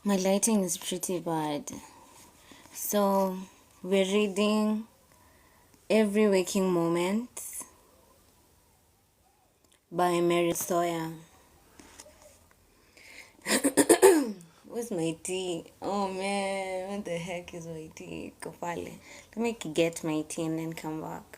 My lighting is pretty bad. So, we're reading Every Waking Moment by MERYL SAWYER. Where's my tea? Oh man, what the heck is my tea? Kopale. Let me get my tea and then come back.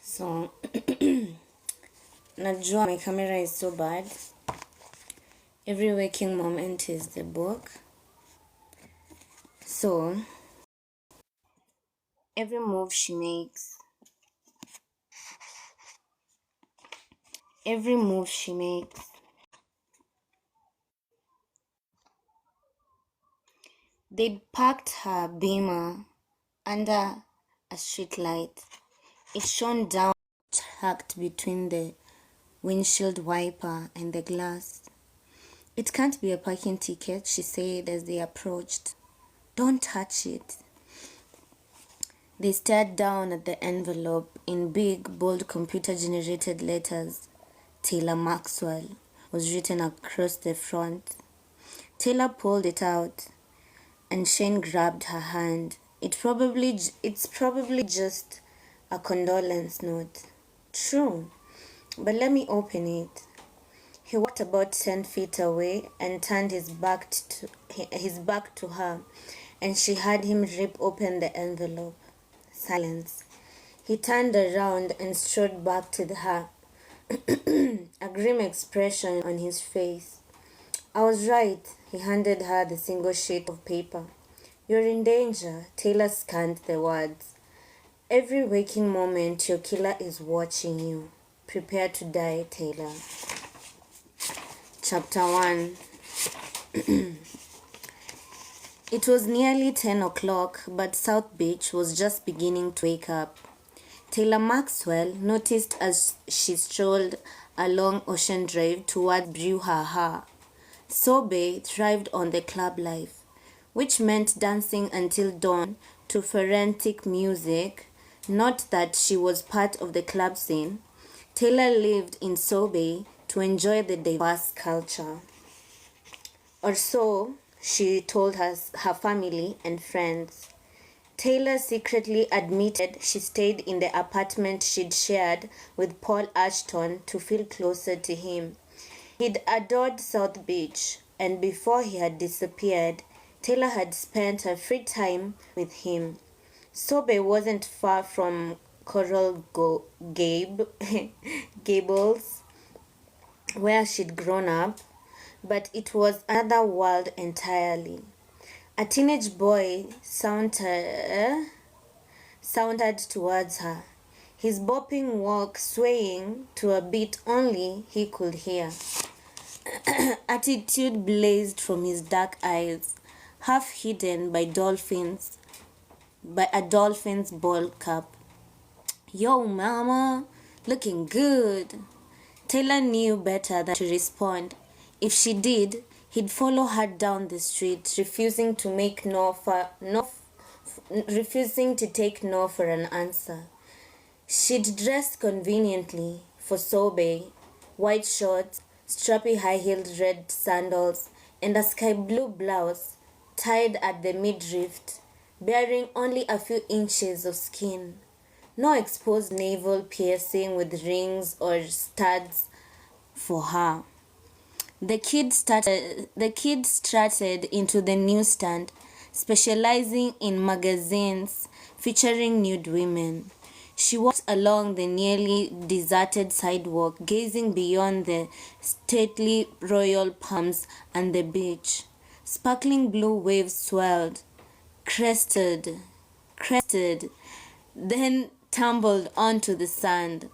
So, najua my camera is so bad. Every Waking Moment is the book. So, every move she makes, every move she makes, they'd parked her Beamer under a street light. It shone down, tucked between the windshield wiper and the glass. It can't be a parking ticket, she said as they approached. Don't touch it. They stared down at the envelope. In big, bold, computer-generated letters, Taylor Maxwell was written across the front. Taylor pulled it out, and Shane grabbed her hand. It's probably just a condolence note. True, but let me open it. He walked about 10 feet away and turned his back to her, and she heard him rip open the envelope. Silence. He turned around and strode back to her, a grim expression on his face. I was right. He handed her the single sheet of paper. You're in danger. Taylor scanned the words. Every waking moment, your killer is watching you. Prepare to die, Taylor. Chapter 1. It was nearly 10 o'clock, but South Beach was just beginning to wake up. Taylor Maxwell noticed as she strolled along Ocean Drive toward Brouhaha. Sobe thrived on the club life, which meant dancing until dawn to frantic music. Not that she was part of the club scene. Taylor lived in Sobe to enjoy the diverse culture. Or so she told her family and friends. Taylor secretly admitted she stayed in the apartment she'd shared with Paul Ashton to feel closer to him. He'd adored South Beach, and before he had disappeared, Taylor had spent her free time with him. Sobe wasn't far from Coral Gables, where she'd grown up, but it was another world entirely. A teenage boy sauntered towards her, his bopping walk swaying to a beat only he could hear. Attitude blazed from his dark eyes, half hidden by a dolphin's ball cap. Yo, mama, looking good. Taylor knew better than to respond. If she did, he'd follow her down the street, refusing to take no for an answer. She'd dressed conveniently for Sobe, white shorts, strappy high-heeled red sandals, and a sky blue blouse tied at the midriff, bearing only a few inches of skin. No exposed navel piercing with rings or studs for her. The kid strutted into the newsstand, specializing in magazines featuring nude women. She walked along the nearly deserted sidewalk, gazing beyond the stately royal palms and the beach. Sparkling blue waves swelled, crested, then tumbled onto the sand,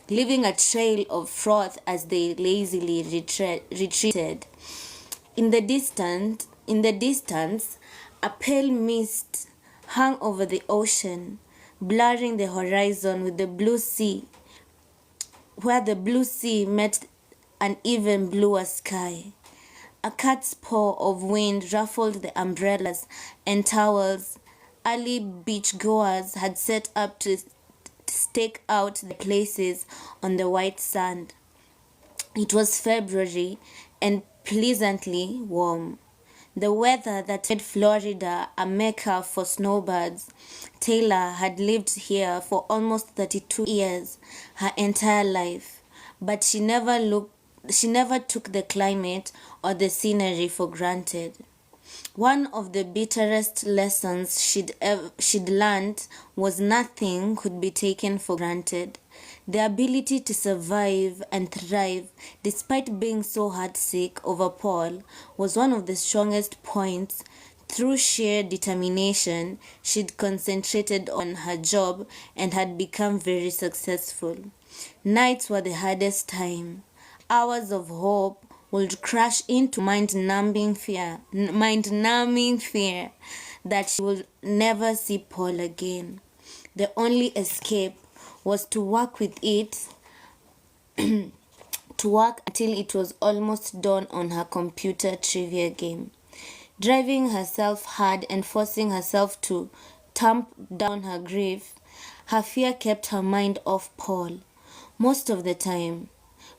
leaving a trail of froth as they lazily retreated. In the distance, a pale mist hung over the ocean, blurring the horizon with the blue sea, where the blue sea met an even bluer sky. A cat's paw of wind ruffled the umbrellas and towels early beachgoers had set up to stake out their places on the white sand. It was February and pleasantly warm. The weather that made Florida a mecca for snowbirds. Taylor had lived here for almost 32 years, her entire life, but she never took the climate or the scenery for granted. One of the bitterest lessons she'd learned was nothing could be taken for granted. The ability to survive and thrive despite being so heartsick over Paul was one of the strongest points. Through sheer determination, she'd concentrated on her job and had become very successful. Nights were the hardest time. Hours of hope would crash into mind-numbing fear that she would never see Paul again. The only escape was to work with it, to work until it was almost dawn on her computer trivia game. Driving herself hard and forcing herself to tamp down her grief, her fear kept her mind off Paul most of the time.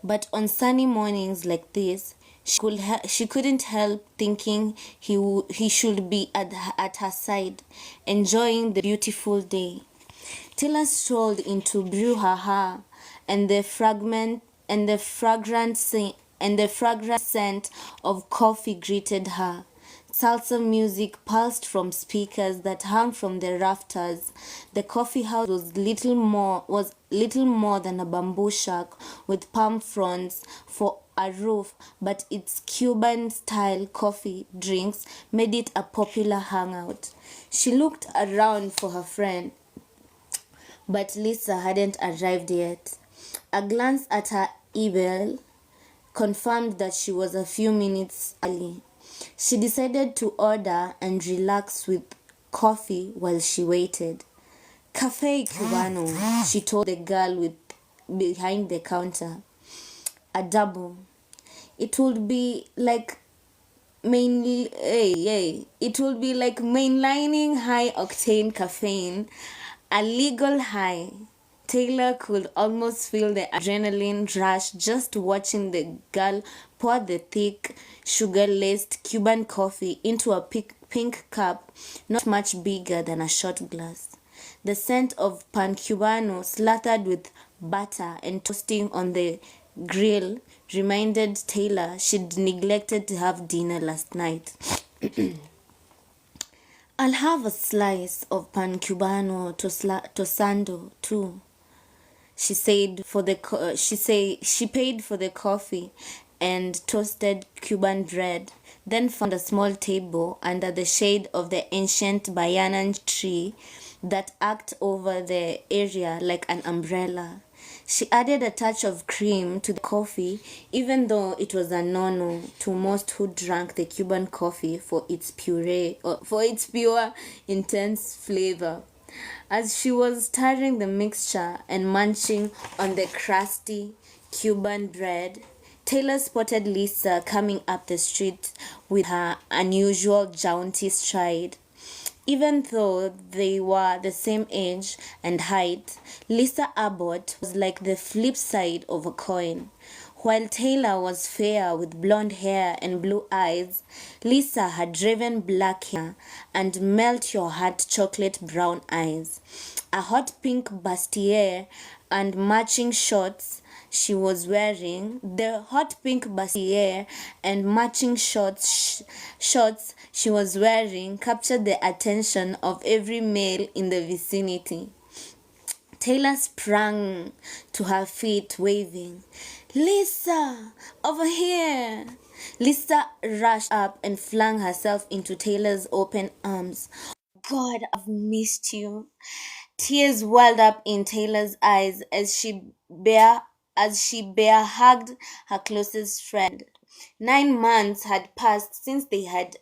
But on sunny mornings like this, she couldn't help thinking he should be at her side, enjoying the beautiful day. Taylor strolled into brouhaha, and the fragrant scent of coffee greeted her. Salsa music pulsed from speakers that hung from the rafters. The coffee house was little more than a bamboo shack with palm fronds for a roof, but its Cuban-style coffee drinks made it a popular hangout. She looked around for her friend, but Lisa hadn't arrived yet. A glance at her email confirmed that she was a few minutes early. She decided to order and relax with coffee while she waited. Cafe Cubano, she told the girl behind the counter. A double. It would be like mainlining high-octane caffeine, a legal high. Taylor could almost feel the adrenaline rush just watching the girl pour the thick, sugar-laced Cuban coffee into a pink cup not much bigger than a shot glass. The scent of pan cubano slathered with butter and toasting on the grill reminded Taylor she'd neglected to have dinner last night. I'll have a slice of pan cubano tosando too. She paid for the coffee and toasted Cuban bread, then found a small table under the shade of the ancient bayanan tree that arced over the area like an umbrella. She added a touch of cream to the coffee, even though it was a no-no to most who drank the Cuban coffee for its pure, intense flavor. As she was stirring the mixture and munching on the crusty Cuban bread, Taylor spotted Lisa coming up the street with her unusual jaunty stride. Even though they were the same age and height, Lisa Abbott was like the flip side of a coin. While Taylor was fair with blonde hair and blue eyes, Lisa had raven black hair and melt your heart chocolate brown eyes, a hot pink bustier and matching shorts she was wearing. The hot pink bustier and matching shorts she was wearing captured the attention of every male in the vicinity. Taylor sprang to her feet, waving, "Lisa, over here!" Lisa rushed up and flung herself into Taylor's open arms. "God, I've missed you." Tears welled up in Taylor's eyes as she bear hugged her closest friend. 9 months had passed since they had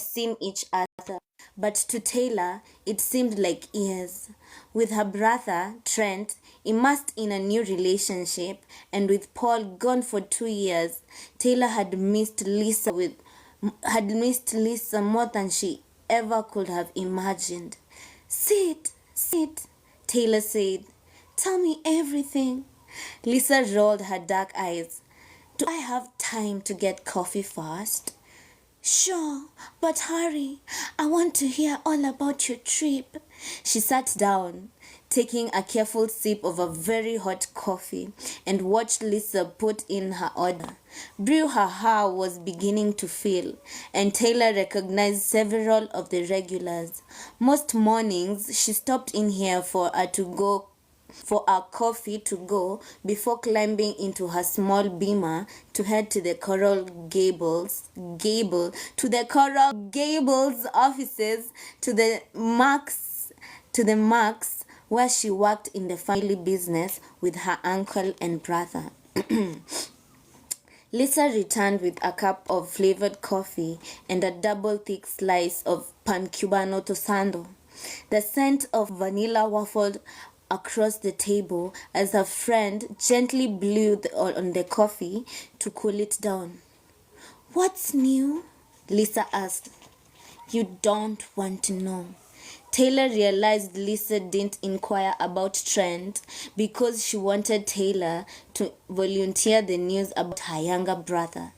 seen each other, but to Taylor it seemed like years. With her brother, Trent, immersed in a new relationship, and with Paul gone for 2 years, Taylor had missed Lisa more than she ever could have imagined. Sit, Taylor said. "Tell me everything." Lisa rolled her dark eyes. "Do I have time to get coffee first?" "Sure, but hurry. I want to hear all about your trip." She sat down, taking a careful sip of a very hot coffee, and watched Lisa put in her order. Brew her hair was beginning to fill, and Taylor recognized several of the regulars. Most mornings she stopped in here for a coffee to go before climbing into her small Beamer to head to the Coral Gables offices, to the Marks, where she worked in the family business with her uncle and brother. Lisa returned with a cup of flavored coffee and a double thick slice of pan cubano tosando. The scent of vanilla waffled across the table as her friend gently blew on the coffee to cool it down. "What's new?" Lisa asked. "You don't want to know." Taylor realized Lisa didn't inquire about Trent because she wanted Taylor to volunteer the news about her younger brother.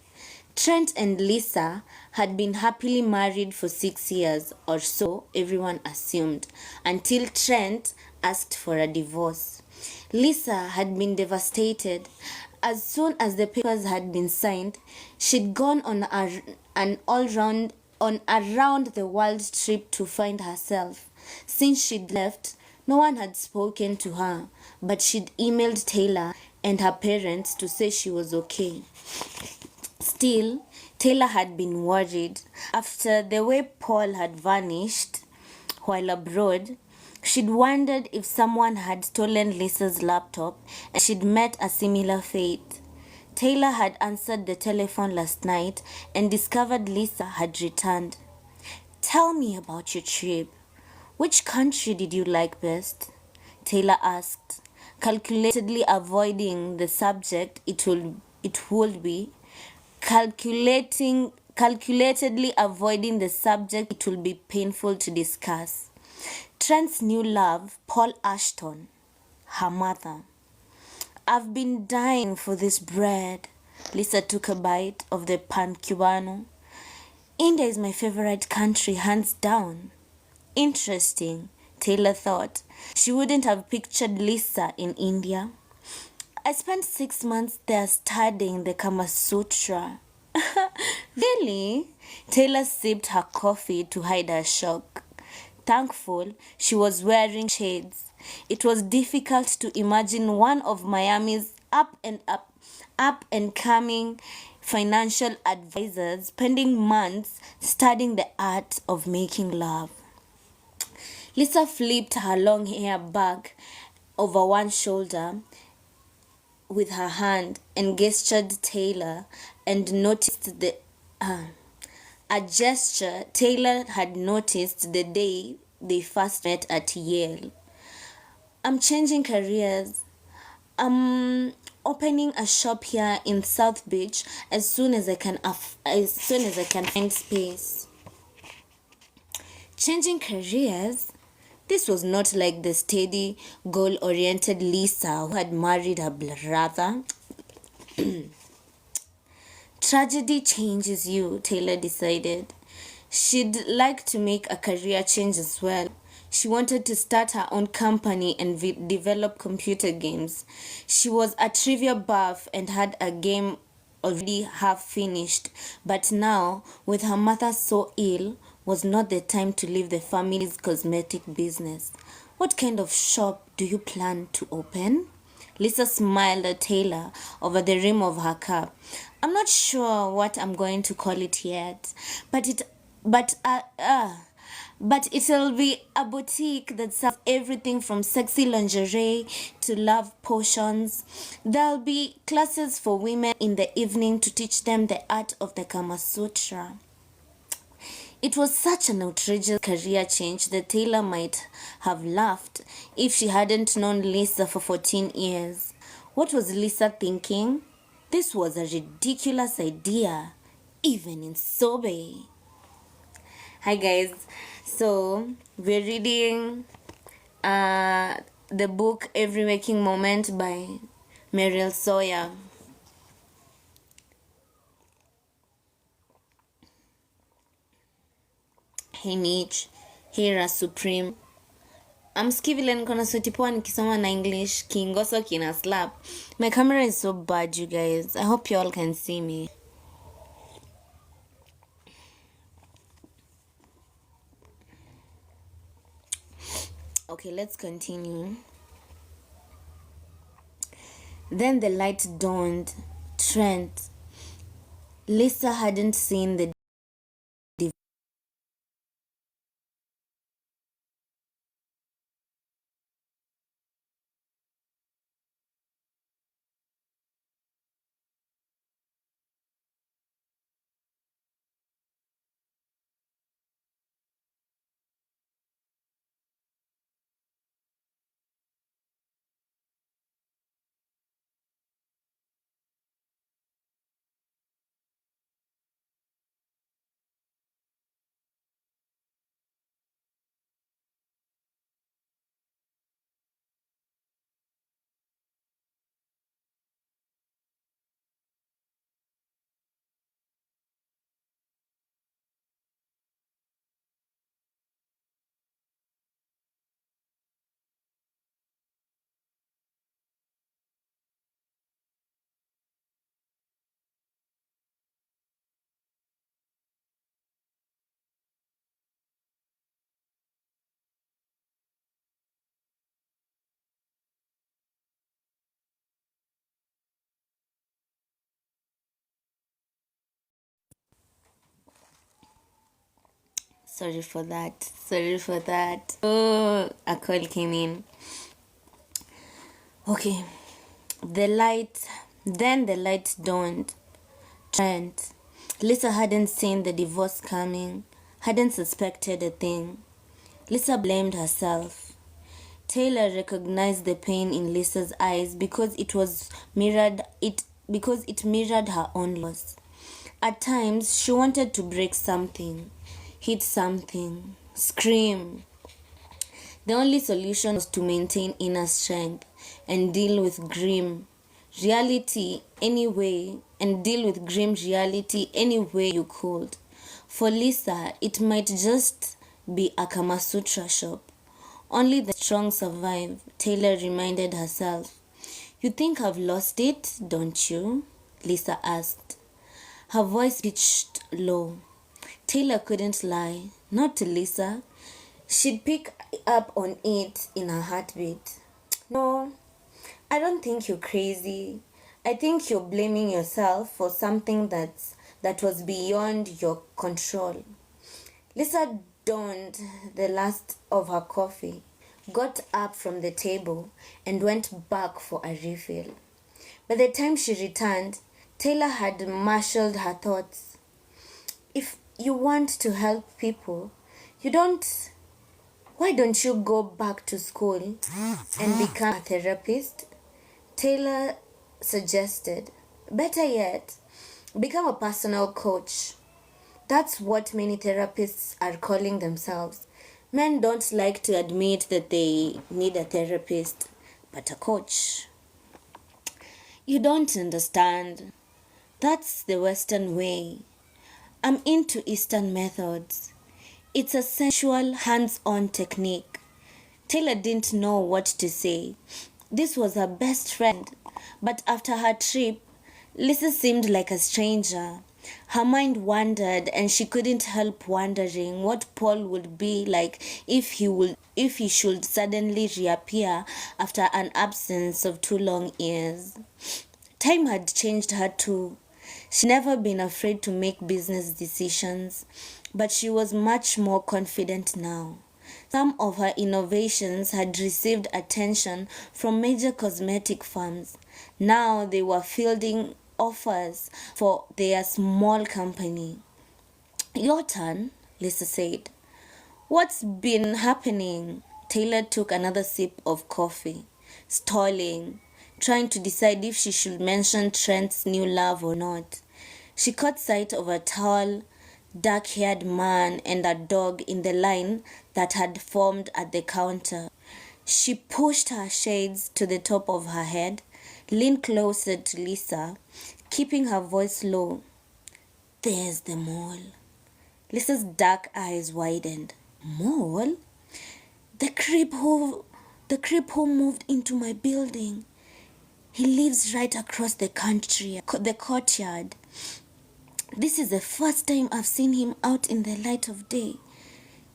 Trent and Lisa had been happily married for 6 years, or so everyone assumed, until Trent asked for a divorce. Lisa had been devastated. As soon as the papers had been signed, she'd gone on an around-the-world trip to find herself. Since she'd left, no one had spoken to her, but she'd emailed Taylor and her parents to say she was okay. Still, Taylor had been worried. After the way Paul had vanished while abroad, she'd wondered if someone had stolen Lisa's laptop and she'd met a similar fate. Taylor had answered the telephone last night and discovered Lisa had returned. "Tell me about your trip. Which country did you like best?" Taylor asked, calculatedly avoiding the subject calculatedly avoiding the subject it will be painful to discuss. Trent's new love, Paul Ashton, her mother. "I've been dying for this bread." Lisa took a bite of the pan cubano. "India is my favorite country, hands down." Interesting, Taylor thought. She wouldn't have pictured Lisa in India. "I spent 6 months there studying the Kama Sutra." "Really?" Taylor sipped her coffee to hide her shock. Thankful she was wearing shades. It was difficult to imagine one of Miami's up and coming financial advisors spending months studying the art of making love. Lisa flipped her long hair back over one shoulder with her hand and gestured Taylor and noticed a gesture Taylor had noticed the day they first met at Yale. "I'm changing careers. I'm opening a shop here in South Beach as soon as I can find space." Changing careers? This was not like the steady, goal-oriented Lisa who had married her brother. Tragedy changes you, Taylor decided. She'd like to make a career change as well. She wanted to start her own company and develop computer games. She was a trivia buff and had a game already half finished, but now, with her mother so ill, was not the time to leave the family's cosmetic business. What kind of shop do you plan to open? Lisa smiled at Taylor over the rim of her cup. I'm not sure what I'm going to call it yet, but but uh, uh but it'll be a boutique that sells everything from sexy lingerie to love potions. There'll be classes for women in the evening to teach them the art of the Kama Sutra. It was such an outrageous career change that Taylor might have laughed if she hadn't known Lisa for 14 years. What was Lisa thinking? This was a ridiculous idea, even in Sobe. Hi guys, so we're reading the book Every Waking Moment by MERYL SAWYER. Hey Mitch, hey Ra Supreme. Amsikia vile niko na sauti poa nikisoma na English, kiingoso kina slap. My camera is so bad, you guys. I hope you all can see me. Okay, let's continue. Then the light dawned. Trent. Lisa hadn't seen the Sorry for that. Oh, a call came in. Okay. Then the light dawned. Trent. Lisa hadn't seen the divorce coming, hadn't suspected a thing. Lisa blamed herself. Taylor recognized the pain in Lisa's eyes because it mirrored her own loss. At times, she wanted to break something, hit something, scream. The only solution was to maintain inner strength and deal with grim reality any way you could. For Lisa, it might just be a Kama Sutra shop. Only the strong survive, Taylor reminded herself. You think I've lost it, don't you? Lisa asked. Her voice pitched low. Taylor couldn't lie, not to Lisa. She'd pick up on it in a heartbeat. No, I don't think you're crazy. I think you're blaming yourself for something that was beyond your control. Lisa donned the last of her coffee, got up from the table, and went back for a refill. By the time she returned, Taylor had marshaled her thoughts. If you want to help people, why don't you go back to school and become a therapist? Taylor suggested. Better yet, become a personal coach. That's what many therapists are calling themselves. Men don't like to admit that they need a therapist, but a coach. You don't understand. That's the Western way. I'm into Eastern methods. It's a sensual, hands-on technique. Taylor didn't know what to say. This was her best friend, but after her trip, Lisa seemed like a stranger. Her mind wandered and she couldn't help wondering what Paul would be like if he should suddenly reappear after an absence of 2 long years. Time had changed her too. She'd never been afraid to make business decisions, but she was much more confident now. Some of her innovations had received attention from major cosmetic firms. Now they were fielding offers for their small company. Your turn, Lisa said. What's been happening? Taylor took another sip of coffee, stalling, trying to decide if she should mention Trent's new love or not. She caught sight of a tall, dark-haired man and a dog in the line that had formed at the counter. She pushed her shades to the top of her head, leaned closer to Lisa, keeping her voice low. There's the mole. Lisa's dark eyes widened. Mole? The creep who moved into my building. He lives right across the courtyard. This is the first time I've seen him out in the light of day.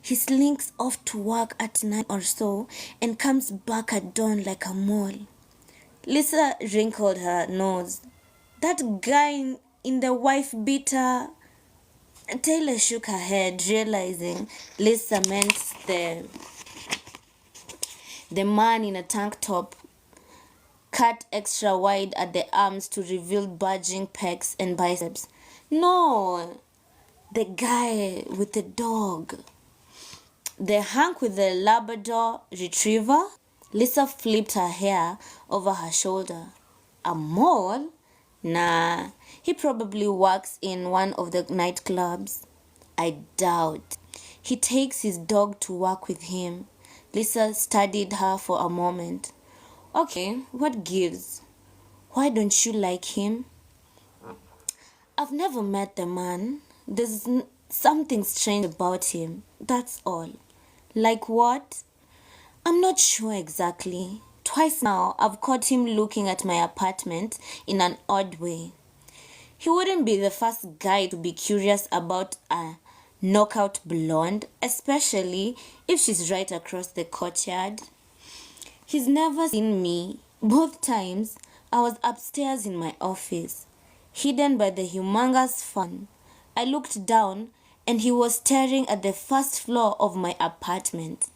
He slinks off to work at 9 or so and comes back at dawn like a mole. Lisa wrinkled her nose. That guy in the wife beater. Taylor shook her head, realizing Lisa meant the man in a tank top, cut extra wide at the arms to reveal bulging pecs and biceps. No, the guy with the dog. The hunk with the Labrador retriever? Lisa flipped her hair over her shoulder. A mole? Nah, he probably works in one of the nightclubs. I doubt. He takes his dog to work with him. Lisa studied her for a moment. Okay, what gives? Why don't you like him? I've never met the man. There's something strange about him. That's all. Like what? I'm not sure exactly. Twice now, I've caught him looking at my apartment in an odd way. He wouldn't be the first guy to be curious about a knockout blonde, especially if she's right across the courtyard. He's never seen me. Both times, I was upstairs in my office, hidden by the humongous fan. I looked down and he was staring at the first floor of my apartment.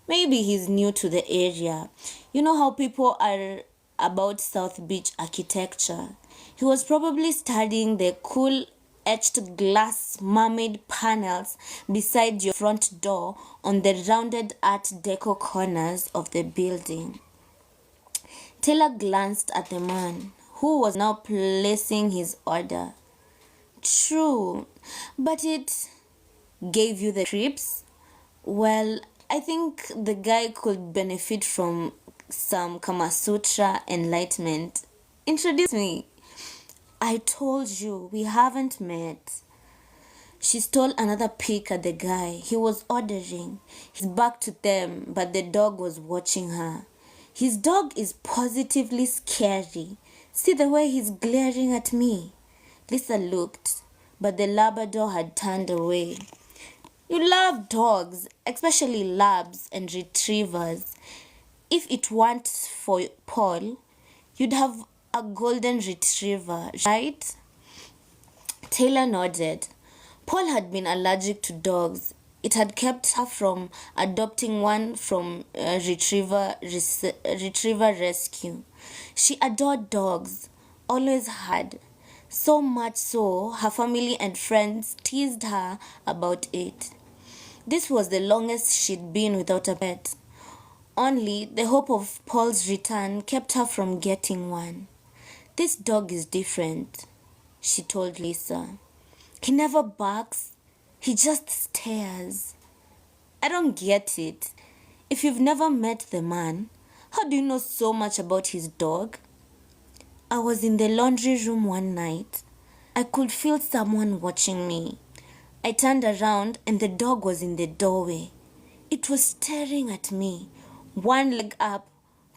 Maybe he's new to the area. You know how people are about South Beach architecture. He was probably studying the cool etched glass mermaid panels beside your front door on the rounded Art Deco corners of the building. Taylor glanced at the man, who was now placing his order. True, but it gave you the creeps? Well, I think the guy could benefit from some Kama Sutra enlightenment. Introduce me. I told you, we haven't met. She stole another peek at the guy. He was ordering. His back to them, but the dog was watching her. His dog is positively scary. See the way he's glaring at me. Lisa looked, but the Labrador had turned away. You love dogs, especially labs and retrievers. If it weren't for Paul, you'd have a golden retriever, right? Taylor nodded. Paul had been allergic to dogs. It had kept her from adopting one from a retriever rescue. She adored dogs, always had. So much so, her family and friends teased her about it. This was the longest she'd been without a pet. Only the hope of Paul's return kept her from getting one. This dog is different, she told Lisa. He never barks. He just stares. I don't get it. If you've never met the man, how do you know so much about his dog? I was in the laundry room one night. I could feel someone watching me. I turned around and the dog was in the doorway. It was staring at me, one leg up,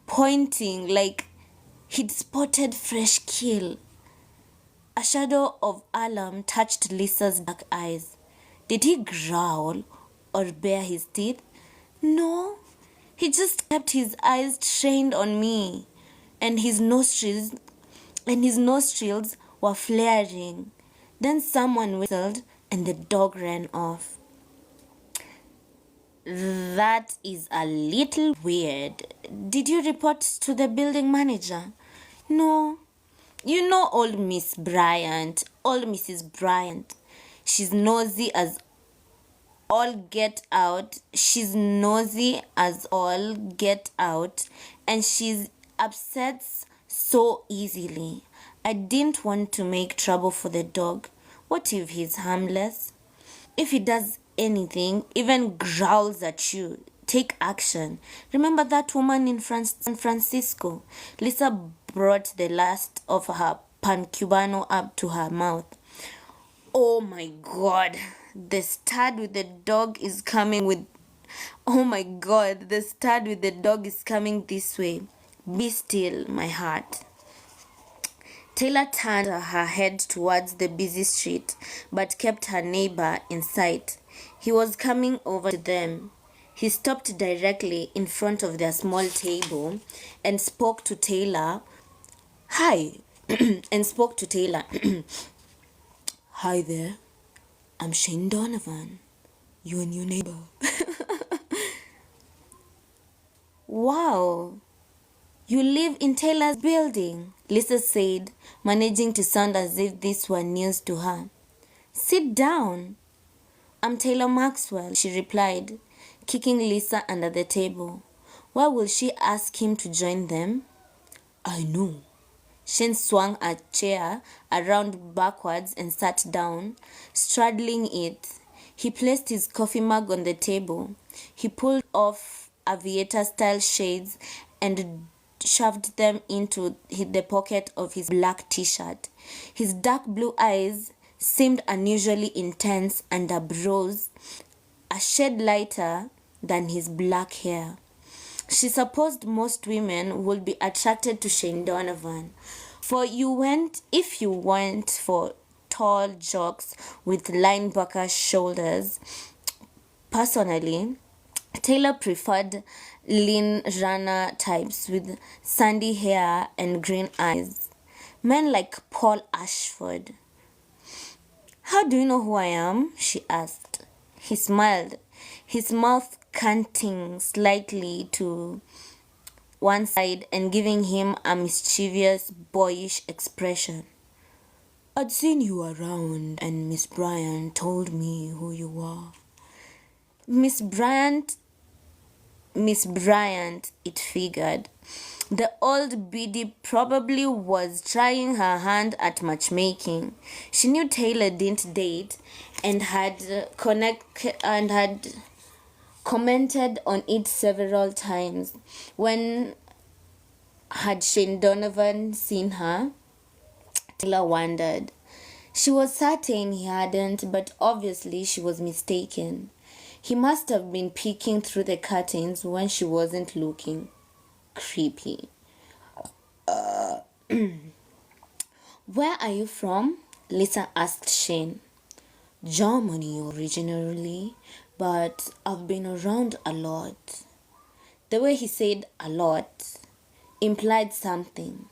pointing like he'd spotted fresh kill. A shadow of alarm touched Lisa's dark eyes. Did he growl or bare his teeth? No, he just kept his eyes trained on me, and his nostrils were flaring. Then someone whistled and the dog ran off. That is a little weird. Did you report to the building manager? No. You know old Mrs. Bryant. She's nosy as all get out. She's nosy as all get out, and she's upsets so easily. I didn't want to make trouble for the dog. What if he's harmless? If he does anything, even growls at you, take action. Remember that woman in San Francisco? Lisa brought the last of her pan cubano up to her mouth. Oh my god, the stud with the dog is coming with. Oh my god, the stud with the dog is coming this way. Be still, my heart. Taylor turned her head towards the busy street, but kept her neighbor in sight. He was coming over to them. He stopped directly in front of their small table and spoke to Taylor. Hi, and spoke to Taylor. Hi there, I'm Shane Donovan, your new neighbor. Wow, you live in Taylor's building, Lisa said, managing to sound as if this were news to her. Sit down. I'm Taylor Maxwell, she replied, kicking Lisa under the table. Why will she ask him to join them? I know. Shane swung a chair around backwards and sat down, straddling it. He placed his coffee mug on the table. He pulled off aviator-style shades and shoved them into the pocket of his black t-shirt. His dark blue eyes seemed unusually intense under brows, a shade lighter than his black hair. She supposed most women would be attracted to Shane Donovan. If you went for tall jocks with linebacker shoulders. Personally, Taylor preferred lean runner types with sandy hair and green eyes. Men like Paul Ashford. How do you know who I am? She asked. He smiled, his mouth canting slightly to one side and giving him a mischievous, boyish expression. I'd seen you around and Miss Bryant told me who you were. Miss Bryant, it figured. The old biddy probably was trying her hand at matchmaking. She knew Taylor didn't date and had commented on it several times. When had Shane Donovan seen her? Taylor wondered. She was certain he hadn't, but obviously she was mistaken. He must have been peeking through the curtains when she wasn't looking. Creepy. Where are you from? Lisa asked Shane. Germany originally, but I've been around a lot. The way he said a lot implied something.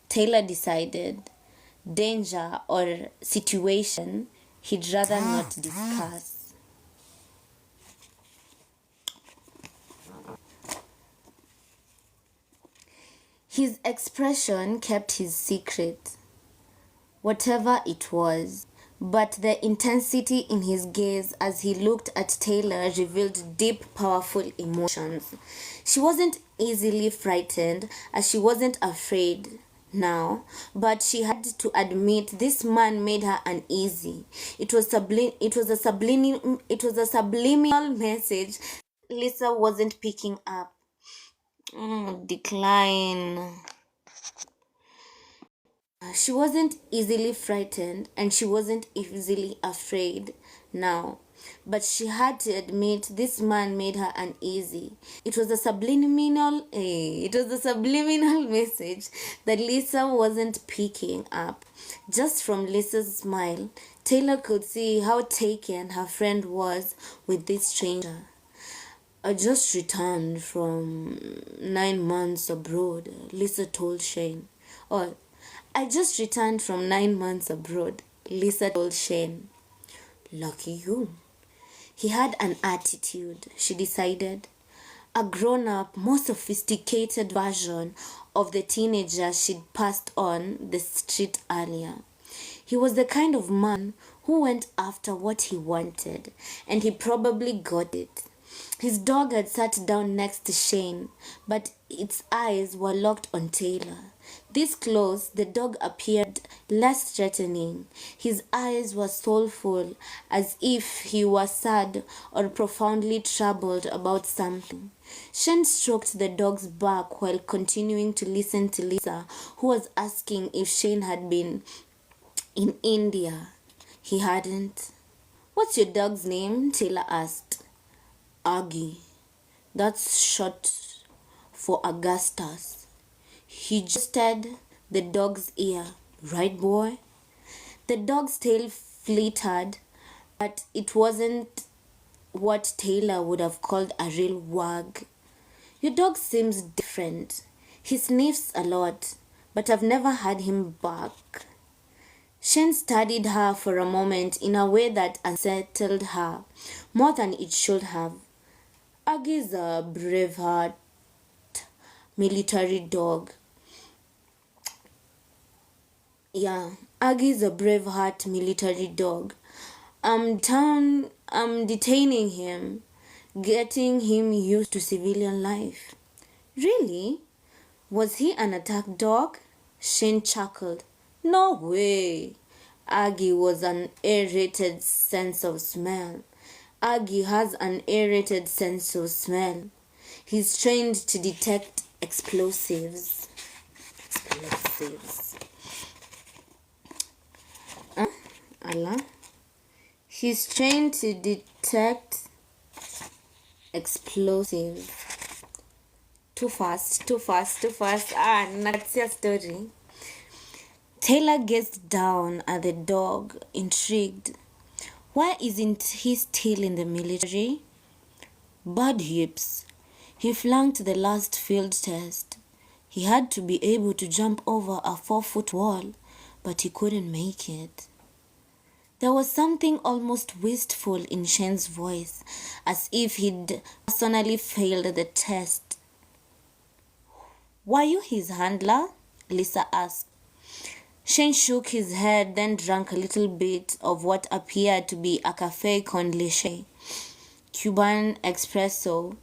Taylor decided danger or situation he'd rather not discuss. His expression kept his secret, whatever it was, but the intensity in his gaze as he looked at Taylor revealed deep, powerful emotions. She wasn't easily frightened, as she wasn't afraid now, but she had to admit this man made her uneasy. It was a subliminal message Lisa wasn't picking up. Decline. She wasn't easily frightened and she wasn't easily afraid now. But she had to admit this man made her uneasy. It was a subliminal message that Lisa wasn't picking up. Just from Lisa's smile, Taylor could see how taken her friend was with this stranger. I just returned from 9 months abroad, Lisa told Shane. Oh, I just returned from 9 months abroad, Lisa told Shane. Lucky you. He had an attitude, she decided. A grown-up, more sophisticated version of the teenager she'd passed on the street earlier. He was the kind of man who went after what he wanted, and he probably got it. His dog had sat down next to Shane, but its eyes were locked on Taylor. This close, the dog appeared less threatening. His eyes were soulful, as if he were sad or profoundly troubled about something. Shane stroked the dog's back while continuing to listen to Lisa, who was asking if Shane had been in India. He hadn't. What's your dog's name? Taylor asked. Aggie. That's short for Augustus. He adjusted the dog's ear. Right, boy? The dog's tail flittered, but it wasn't what Taylor would have called a real wag. Your dog seems different. He sniffs a lot, but I've never had him bark. Shane studied her for a moment in a way that unsettled her more than it should have. Aggie's a braveheart military dog. Aggie's a braveheart military dog. I'm detaining him, getting him used to civilian life. Really? Was he an attack dog? Shane chuckled. No way. Aggie was an aerated sense of smell. Aggie has an aerated sense of smell. He's trained to detect explosives. Allah. He's trained to detect explosives. Too fast. Nakatia story. Taylor gazed down at the dog, intrigued. Why isn't he still in the military? Bad hips. He flunked the last field test. He had to be able to jump over a 4-foot wall, but he couldn't make it. There was something almost wistful in Shane's voice, as if he'd personally failed the test. Were you his handler? Lisa asked. Shane shook his head, then drank a little bit of what appeared to be a café con leche, Cuban espresso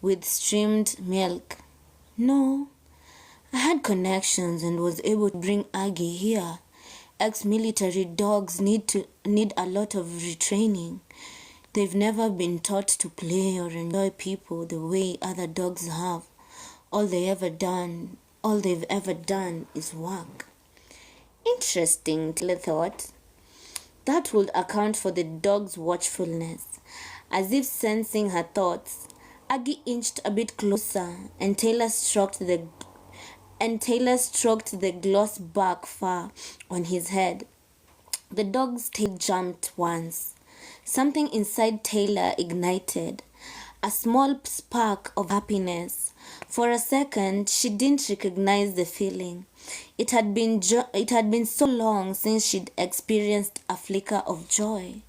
with streamed milk. No, I had connections and was able to bring Aggie here. Ex-military dogs need a lot of retraining. They've never been taught to play or enjoy people the way other dogs have. All they've ever done is work. Interesting, Taylor thought. That would account for the dog's watchfulness. As if sensing her thoughts, Aggie inched a bit closer, and Taylor stroked the gloss back far on his head. The dog's tail jumped once. Something inside Taylor ignited, a small spark of happiness. For a second, she didn't recognize the feeling. It had been so long since she'd experienced a flicker of joy.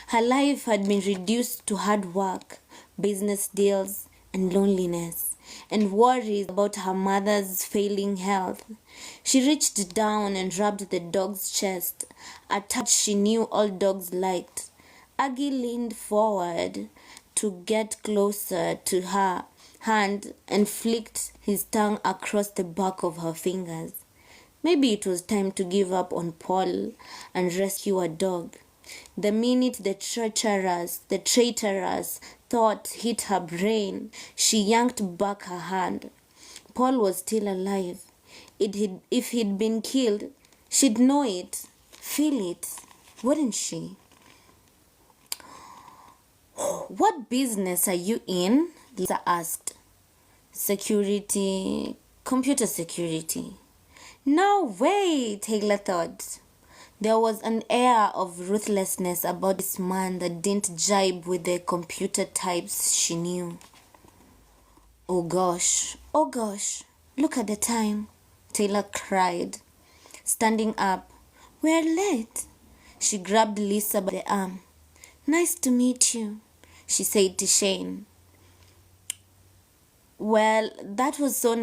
Her life had been reduced to hard work, business deals, and loneliness, and worries about her mother's failing health. She reached down and rubbed the dog's chest, a touch she knew all dogs liked. Aggie leaned forward to get closer to her hand and flicked his tongue across the back of her fingers. Maybe it was time to give up on Paul and rescue a dog. The minute the traitorous thought hit her brain, she yanked back her hand. Paul was still alive. If he'd been killed, She'd know it, feel it, wouldn't she? What business are you in? Lisa asked. Security, computer security. No way, Taylor thought. There was an air of ruthlessness about this man that didn't jibe with the computer types she knew. Oh gosh, look at the time, Taylor cried. Standing up, we're late. She grabbed Lisa by the arm. Nice to meet you, she said to Shane. Well, that was so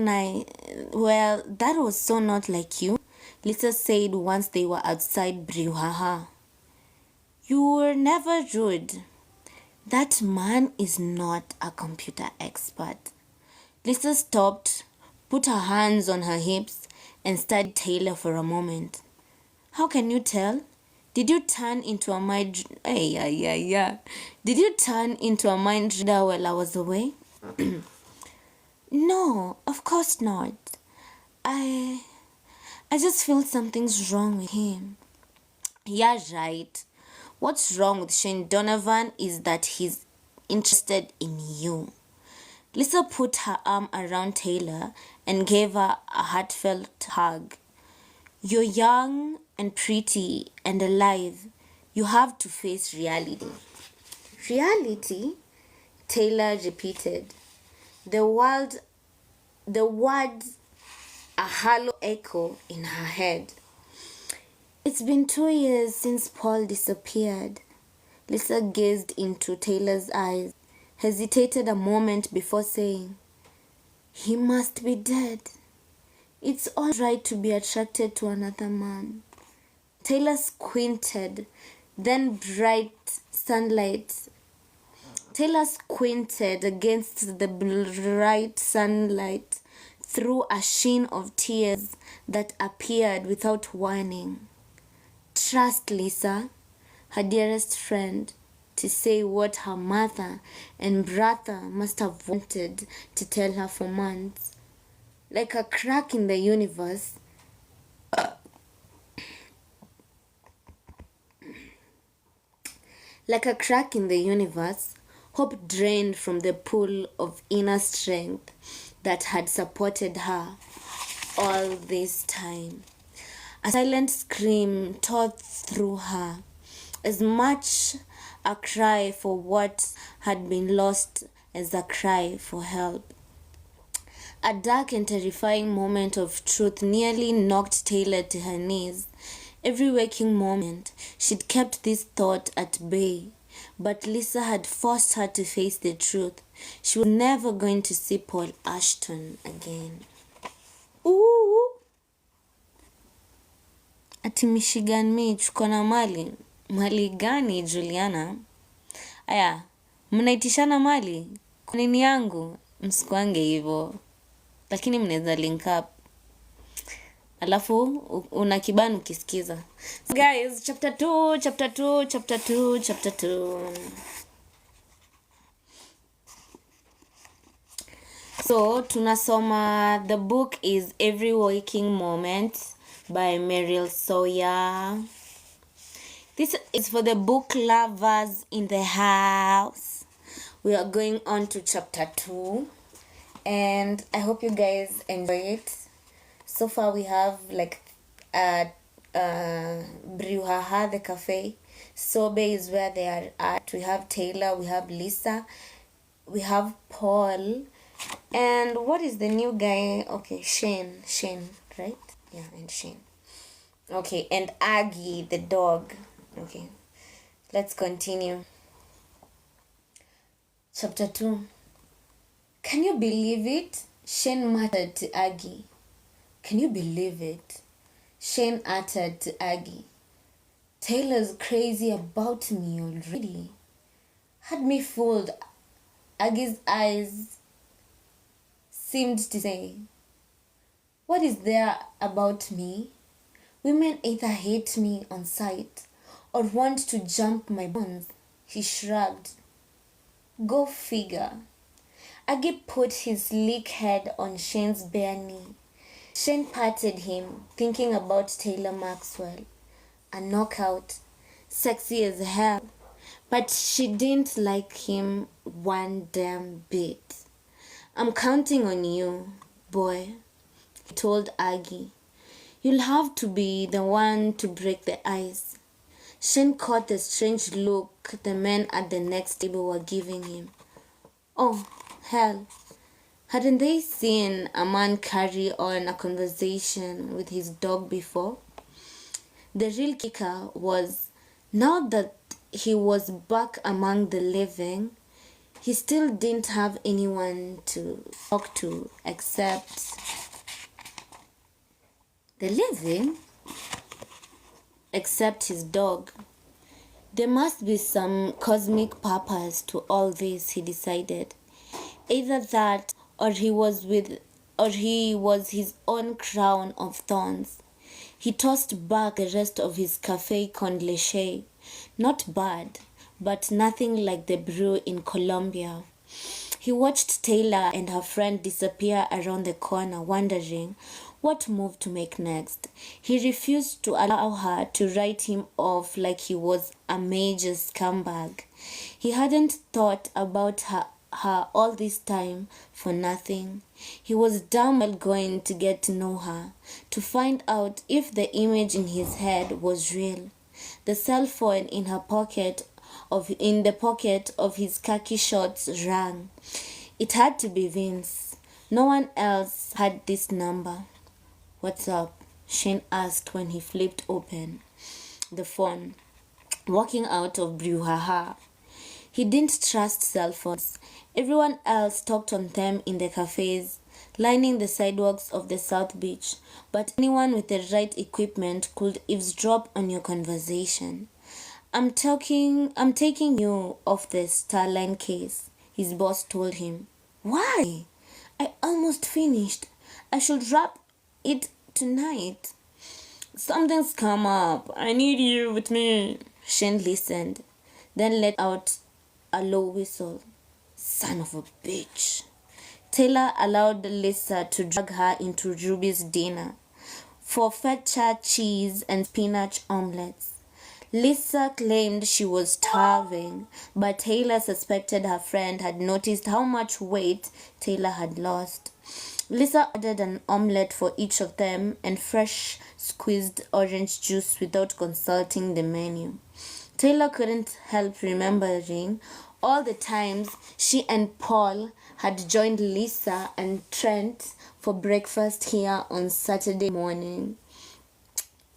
not like you, Lisa said once they were outside Brouhaha. You were never rude. That man is not a computer expert. Lisa stopped, put her hands on her hips, and studied Taylor for a moment. How can you tell? Did you turn into a mind... Did you turn into a mind reader while I was away? No, of course not. I just feel something's wrong with him. Yeah, right. What's wrong with Shane Donovan is that he's interested in you. Lisa put her arm around Taylor and gave her a heartfelt hug. You're young and pretty and alive. You have to face reality. Reality? Taylor repeated. The words a hollow echo in her head. It's been 2 years since Paul disappeared. Lisa gazed into Taylor's eyes, hesitated a moment before saying, he must be dead. It's all right to be attracted to another man. Taylor squinted, then Taylor squinted against the bright sunlight through a sheen of tears that appeared without warning. Trust Lisa, her dearest friend, to say what her mother and brother must have wanted to tell her for months. Like a crack in the universe, hope drained from the pool of inner strength that had supported her all this time. A silent scream tore through her, as much a cry for what had been lost as a cry for help. A dark and terrifying moment of truth nearly knocked Taylor to her knees. Every waking moment, she'd kept this thought at bay, but Lisa had forced her to face the truth. She was never going to see Paul Ashton again. Ooh! Ati Michigan Mitch, kona mali? Mali gani, Juliana? Aya, mnaitishana mali? Kwa nini yangu? Msikuange hivo. Lakini mnaweza link up. Alafu una kibanu kisikiza. So guys, chapter 2. So tunasoma, the book is Every Waking Moment by MERYL SAWYER. This is for the book lovers in the house. We are going on to chapter 2. And I hope you guys enjoy it. So far we have like Brouhaha, the cafe. Sobe is where they are at. We have Taylor, we have Lisa, we have Paul. And what is the new guy? Okay, Shane, right? Yeah, and Shane. Okay, and Aggie, the dog. Okay, let's continue. Chapter 2. Can you believe it? Shane muttered to Aggie. Can you believe it? Shane uttered to Aggie. Taylor's crazy about me already. Had me fooled. Aggie's eyes seemed to say, what is there about me? Women either hate me on sight or want to jump my bones. He shrugged. Go figure. Aggie put his sleek head on Shane's bare knee. Shane patted him, thinking about Taylor Maxwell. A knockout, sexy as hell. But she didn't like him one damn bit. I'm counting on you, boy, he told Aggie. You'll have to be the one to break the ice. Shane caught the strange look the men at the next table were giving him. Oh, hell. Hadn't they seen a man carry on a conversation with his dog before? The real kicker was, now that he was back among the living, he still didn't have anyone to talk to except the living, except his dog. There must be some cosmic purpose to all this, he decided. Either that, or he was his own crown of thorns. He tossed back the rest of his cafe con leche. Not bad, but nothing like the brew in Colombia. He watched Taylor and her friend disappear around the corner, wondering what move to make next. He refused to allow her to write him off like he was a major scumbag. He hadn't thought about her all this time for nothing. He was damn well going to get to know her, to find out if the image in his head was real. The cell phone in the pocket of his khaki shorts rang. It had to be Vince. No one else had this number. What's up? Shane asked when he flipped open the phone, walking out of Brouhaha. He didn't trust cell phones. Everyone else talked on them in the cafes, lining the sidewalks of the South Beach, but anyone with the right equipment could eavesdrop on your conversation. I'm taking you off the Starline case, his boss told him. Why? I almost finished. I should wrap it tonight. Something's come up. I need you with me. Shane listened, then let out a low whistle. Son of a bitch. Taylor allowed Lisa to drag her into Ruby's dinner for feta cheese and spinach omelets. Lisa claimed she was starving, but Taylor suspected her friend had noticed how much weight Taylor had lost. Lisa ordered an omelette for each of them and fresh squeezed orange juice without consulting the menu. Taylor couldn't help remembering all the times she and Paul had joined Lisa and Trent for breakfast here on Saturday morning.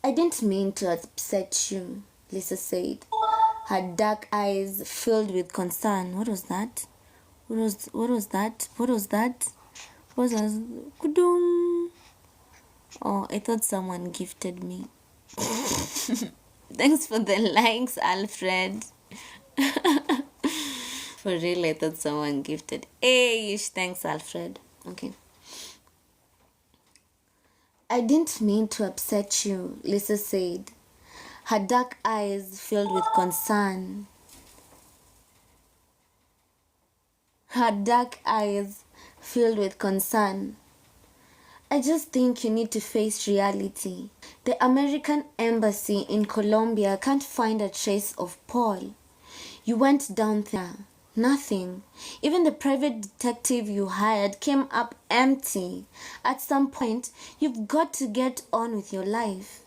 I didn't mean to upset you, Lisa said, her dark eyes filled with concern. What was that? What was that? What was that? What was Kudum? Oh, I thought someone gifted me. Thanks for the likes, Alfred. For real, I thought someone gifted. Hey, thanks, Alfred. Okay. I didn't mean to upset you, Lisa said, her dark eyes filled with concern. Her dark eyes filled with concern. I just think you need to face reality. The American embassy in Colombia can't find a trace of Paul. You went down there. Nothing. Even the private detective you hired came up empty. At some point, you've got to get on with your life.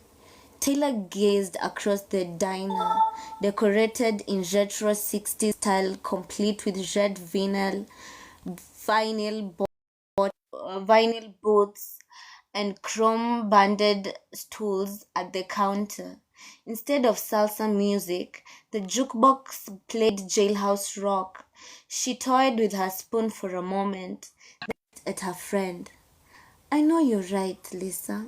Taylor gazed across the diner, decorated in retro 60s style, complete with red vinyl booths and chrome-banded stools at the counter. Instead of salsa music, the jukebox played jailhouse rock. She toyed with her spoon for a moment, then looked at her friend. I know you're right, Lisa,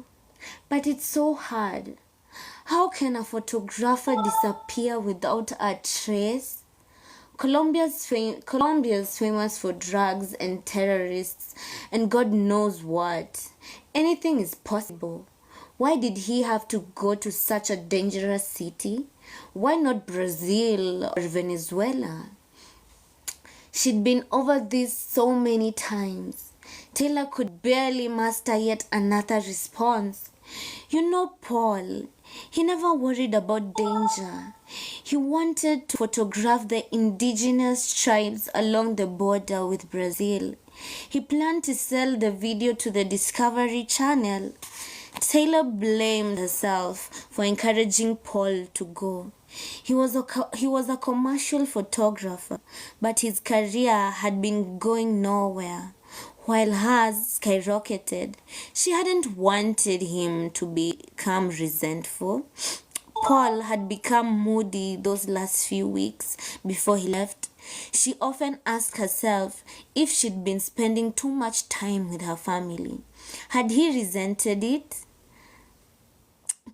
but it's so hard. How can a photographer disappear without a trace? Colombia's famous for drugs and terrorists and God knows what. Anything is possible. Why did he have to go to such a dangerous city? Why not Brazil or Venezuela? She'd been over this so many times. Taylor could barely muster yet another response. You know Paul, he never worried about danger. He wanted to photograph the indigenous tribes along the border with Brazil. He planned to sell the video to the Discovery Channel. Taylor blamed herself for encouraging Paul to go. He was a commercial photographer, but his career had been going nowhere, while hers skyrocketed. She hadn't wanted him to become resentful. Paul had become moody those last few weeks before he left. She often asked herself if she'd been spending too much time with her family. Had he resented it?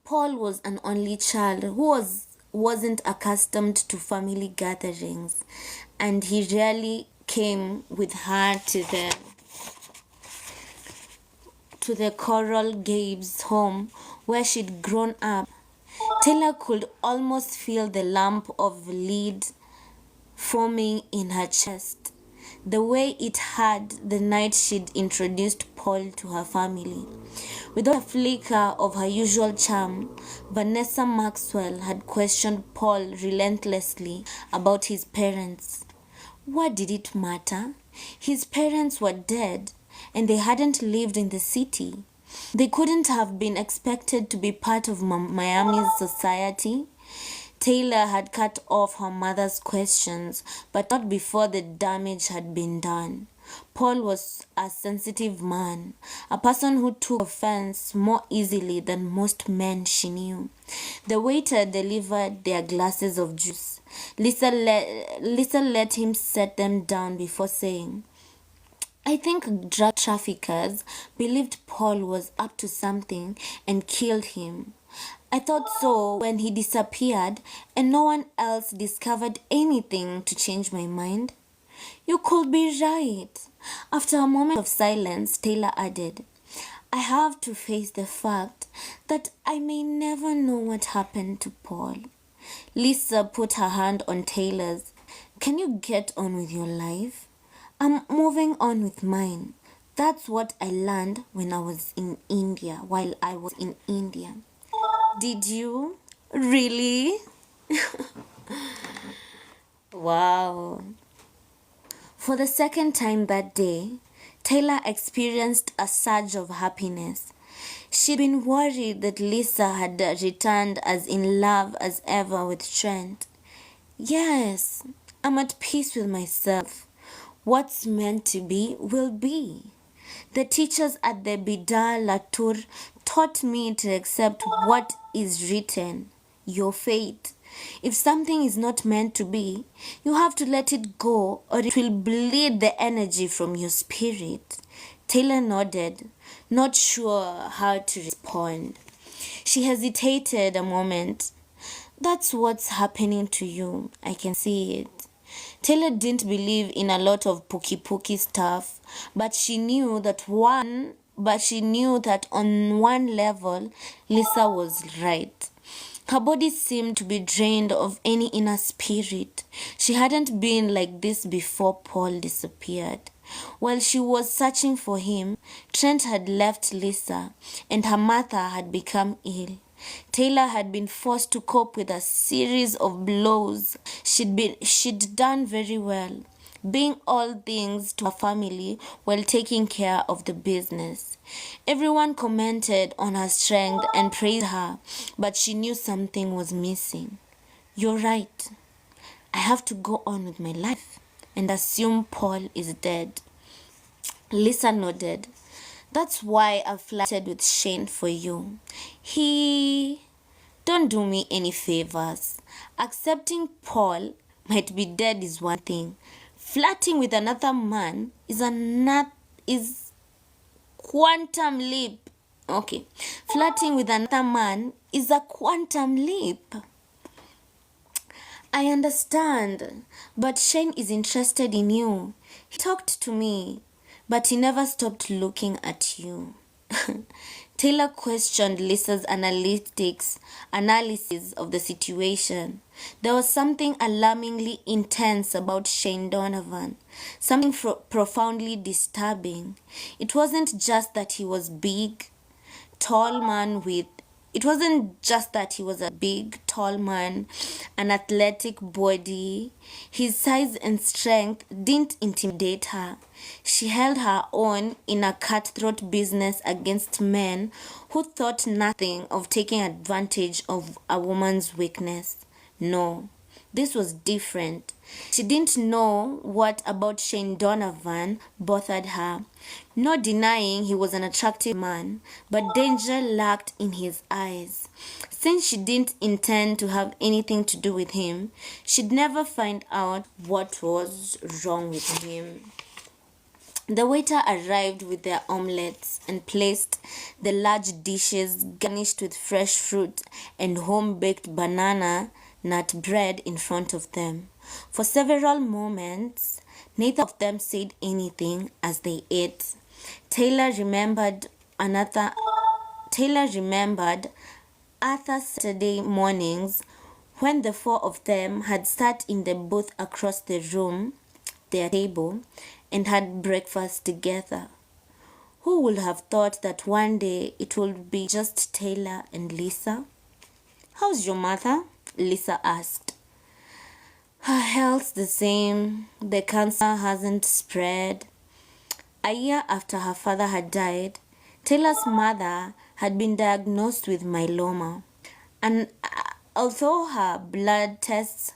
Paul was an only child who wasn't accustomed to family gatherings, and he rarely came with her to the Coral Gables home where she'd grown up. Taylor could almost feel the lump of lead forming in her chest, the way it had the night she'd introduced Paul to her family. Without a flicker of her usual charm, Vanessa Maxwell had questioned Paul relentlessly about his parents. What did it matter? His parents were dead, and they hadn't lived in the city. They couldn't have been expected to be part of Miami's society. Taylor had cut off her mother's questions, but not before the damage had been done. Paul was a sensitive man, a person who took offense more easily than most men she knew. The waiter delivered their glasses of juice. Lisa let him set them down before saying, I think drug traffickers believed Paul was up to something and killed him. I thought so when he disappeared and no one else discovered anything to change my mind. You could be right. After a moment of silence, Taylor added, I have to face the fact that I may never know what happened to Paul. Lisa put her hand on Taylor's. Can you get on with your life? I'm moving on with mine. That's what I learned when I was in India, while I was in India. Did you? Really? Wow. For the second time that day, Taylor experienced a surge of happiness. She'd been worried that Lisa had returned as in love as ever with Trent. Yes, I'm at peace with myself. What's meant to be will be. The teachers at the Bidar Latour taught me to accept what is written, your fate. If something is not meant to be, you have to let it go or it will bleed the energy from your spirit. Taylor nodded, not sure how to respond. She hesitated a moment. That's what's happening to you. I can see it. Taylor didn't believe in a lot of pooky stuff, but she knew that on one level, Lisa was right. Her body seemed to be drained of any inner spirit. She hadn't been like this before Paul disappeared. While she was searching for him, Trent had left Lisa, and her mother had become ill. Taylor had been forced to cope with a series of blows. She'd done very well, being all things to her family while taking care of the business. Everyone commented on her strength and praised her, but she knew something was missing. You're right. I have to go on with my life and assume Paul is dead. Lisa nodded. That's why I've flirted with Shane for you. Don't do me any favors. Accepting Paul might be dead is one thing. Flirting with another man is quantum leap. Okay. Flirting with another man is a quantum leap. I understand, but Shane is interested in you. He talked to me, but he never stopped looking at you. Taylor questioned Lisa's analysis of the situation. There was something alarmingly intense about Shane Donovan, something profoundly disturbing. It wasn't just that he was tall man with it wasn't just that he was a big, tall man, an athletic body. His size and strength didn't intimidate her. She held her own in a cutthroat business against men who thought nothing of taking advantage of a woman's weakness. No, this was different. She didn't know what about Shane Donovan bothered her. No denying he was an attractive man, but danger lurked in his eyes. Since she didn't intend to have anything to do with him, she'd never find out what was wrong with him. The waiter arrived with their omelets and placed the large dishes garnished with fresh fruit and home-baked banana nut bread in front of them. For several moments, neither of them said anything as they ate. Taylor remembered Arthur's Saturday mornings when the four of them had sat in the booth across the room, their table, and had breakfast together. Who would have thought that one day it would be just Taylor and Lisa? "How's your mother?" Lisa asked. "Her health's the same. The cancer hasn't spread." A year after her father had died, Taylor's mother had been diagnosed with myeloma. And although her blood tests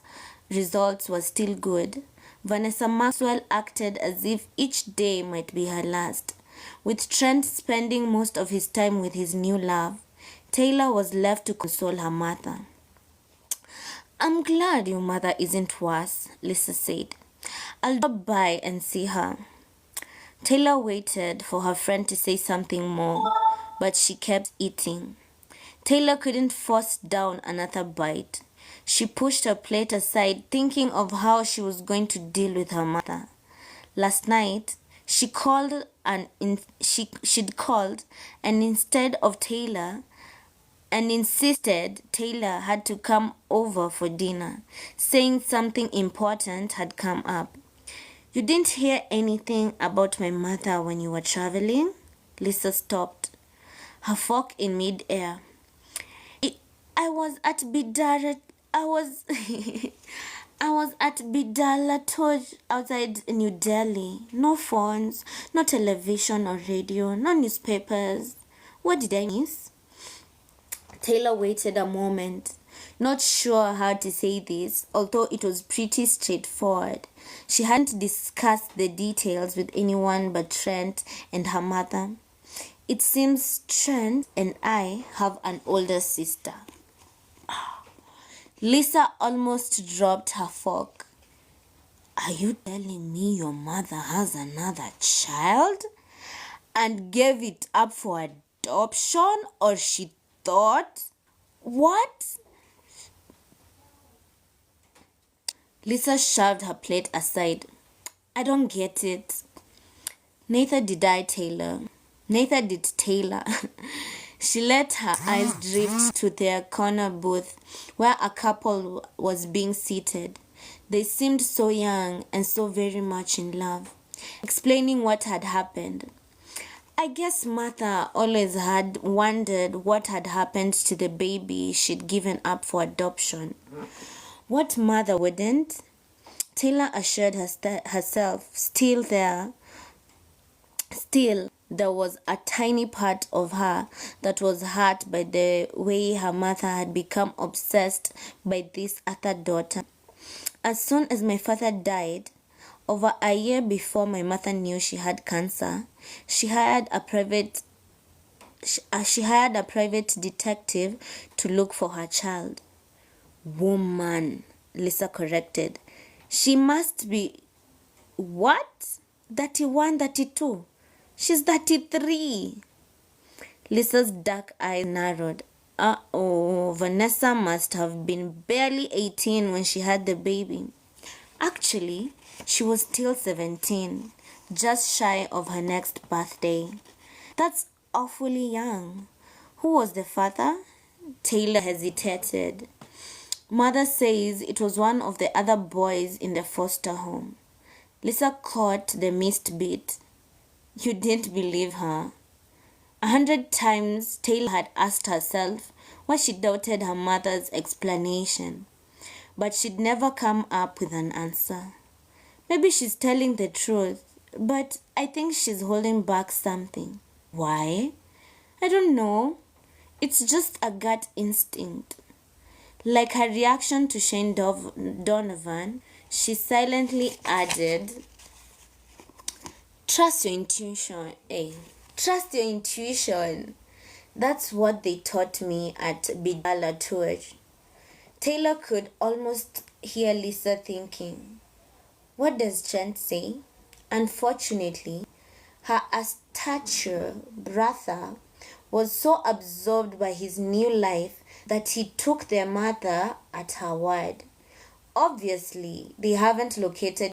results were still good, Vanessa Maxwell acted as if each day might be her last. With Trent spending most of his time with his new love, Taylor was left to console her mother. "I'm glad your mother isn't worse," Lisa said. "I'll drop by and see her." Taylor waited for her friend to say something more, but she kept eating. Taylor couldn't force down another bite. She pushed her plate aside, thinking of how she was going to deal with her mother. Last night, she'd called, and instead of Taylor, and insisted Taylor had to come over for dinner, saying something important had come up. "You didn't hear anything about my mother when you were traveling?" Lisa stopped, her fork in mid-air. I was at Bidara. I was at Bidala Toj outside New Delhi. No phones, no television or radio, no newspapers. What did I miss?" Taylor waited a moment, not sure how to say this, although it was pretty straightforward. She hadn't discussed the details with anyone but Trent and her mother. "It seems Trent and I have an older sister." Lisa almost dropped her fork. "Are you telling me your mother has another child and gave it up for adoption, or she thought..." "What?" Lisa shoved her plate aside. "I don't get it." Neither did Taylor. She let her eyes drift to their corner booth where a couple was being seated. They seemed so young and so very much in love, explaining what had happened. "I guess Martha always had wondered what had happened to the baby she'd given up for adoption." "What mother wouldn't?" Taylor assured herself. Still, there was a tiny part of her that was hurt by the way her mother had become obsessed by this other daughter. "As soon as my father died, over a year before my mother knew she had cancer, she hired a private detective to look for her child." "Woman," Lisa corrected. "She must be..." "What? 31, 32? She's 33. Lisa's dark eyes narrowed. Vanessa must have been barely 18 when she had the baby. Actually, she was still 17, just shy of her next birthday. That's awfully young. Who was the father? Taylor hesitated. Mother says it was one of the other boys in the foster home. Lisa caught the missed beat. You didn't believe her. 100 times Taylor had asked herself why she doubted her mother's explanation, but she'd never come up with an answer. Maybe she's telling the truth, but I think she's holding back something. Why? I don't know. It's just a gut instinct. Like her reaction to Shane Donovan, she silently added, Trust your intuition, eh? Trust your intuition. That's what they taught me at Bidala Tour. Taylor could almost hear Lisa thinking, what does Trent say? Unfortunately, her stature brother was so absorbed by his new life that he took their mother at her word. Obviously, they haven't located.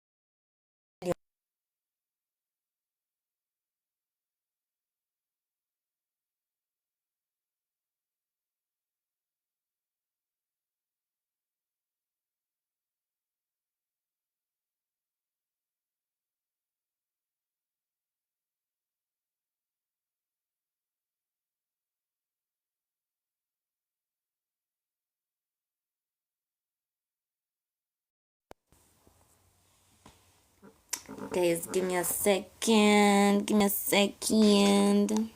Guys, give me a second. Give me a second.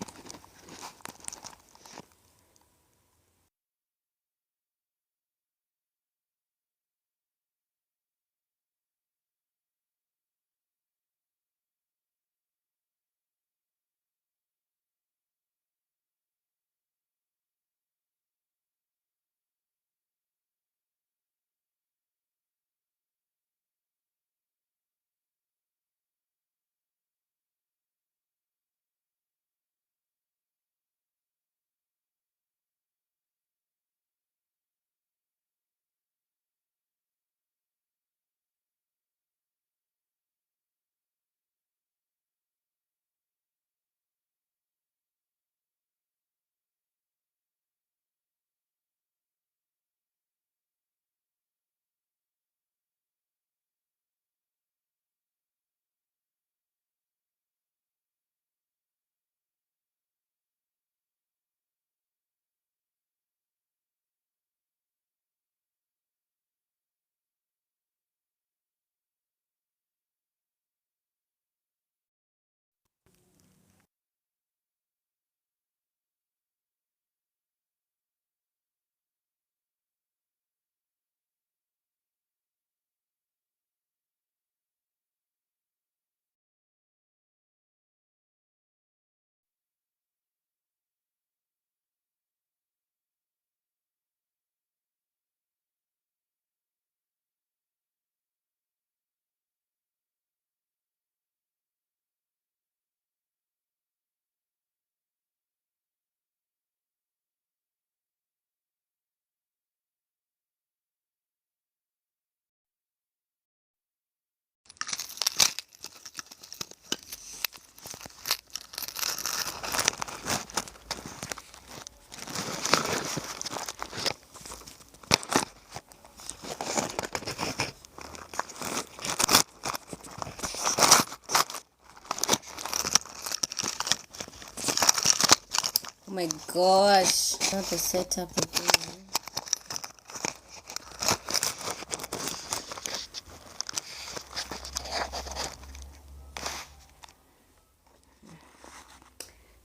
Oh my gosh. Not the setup again.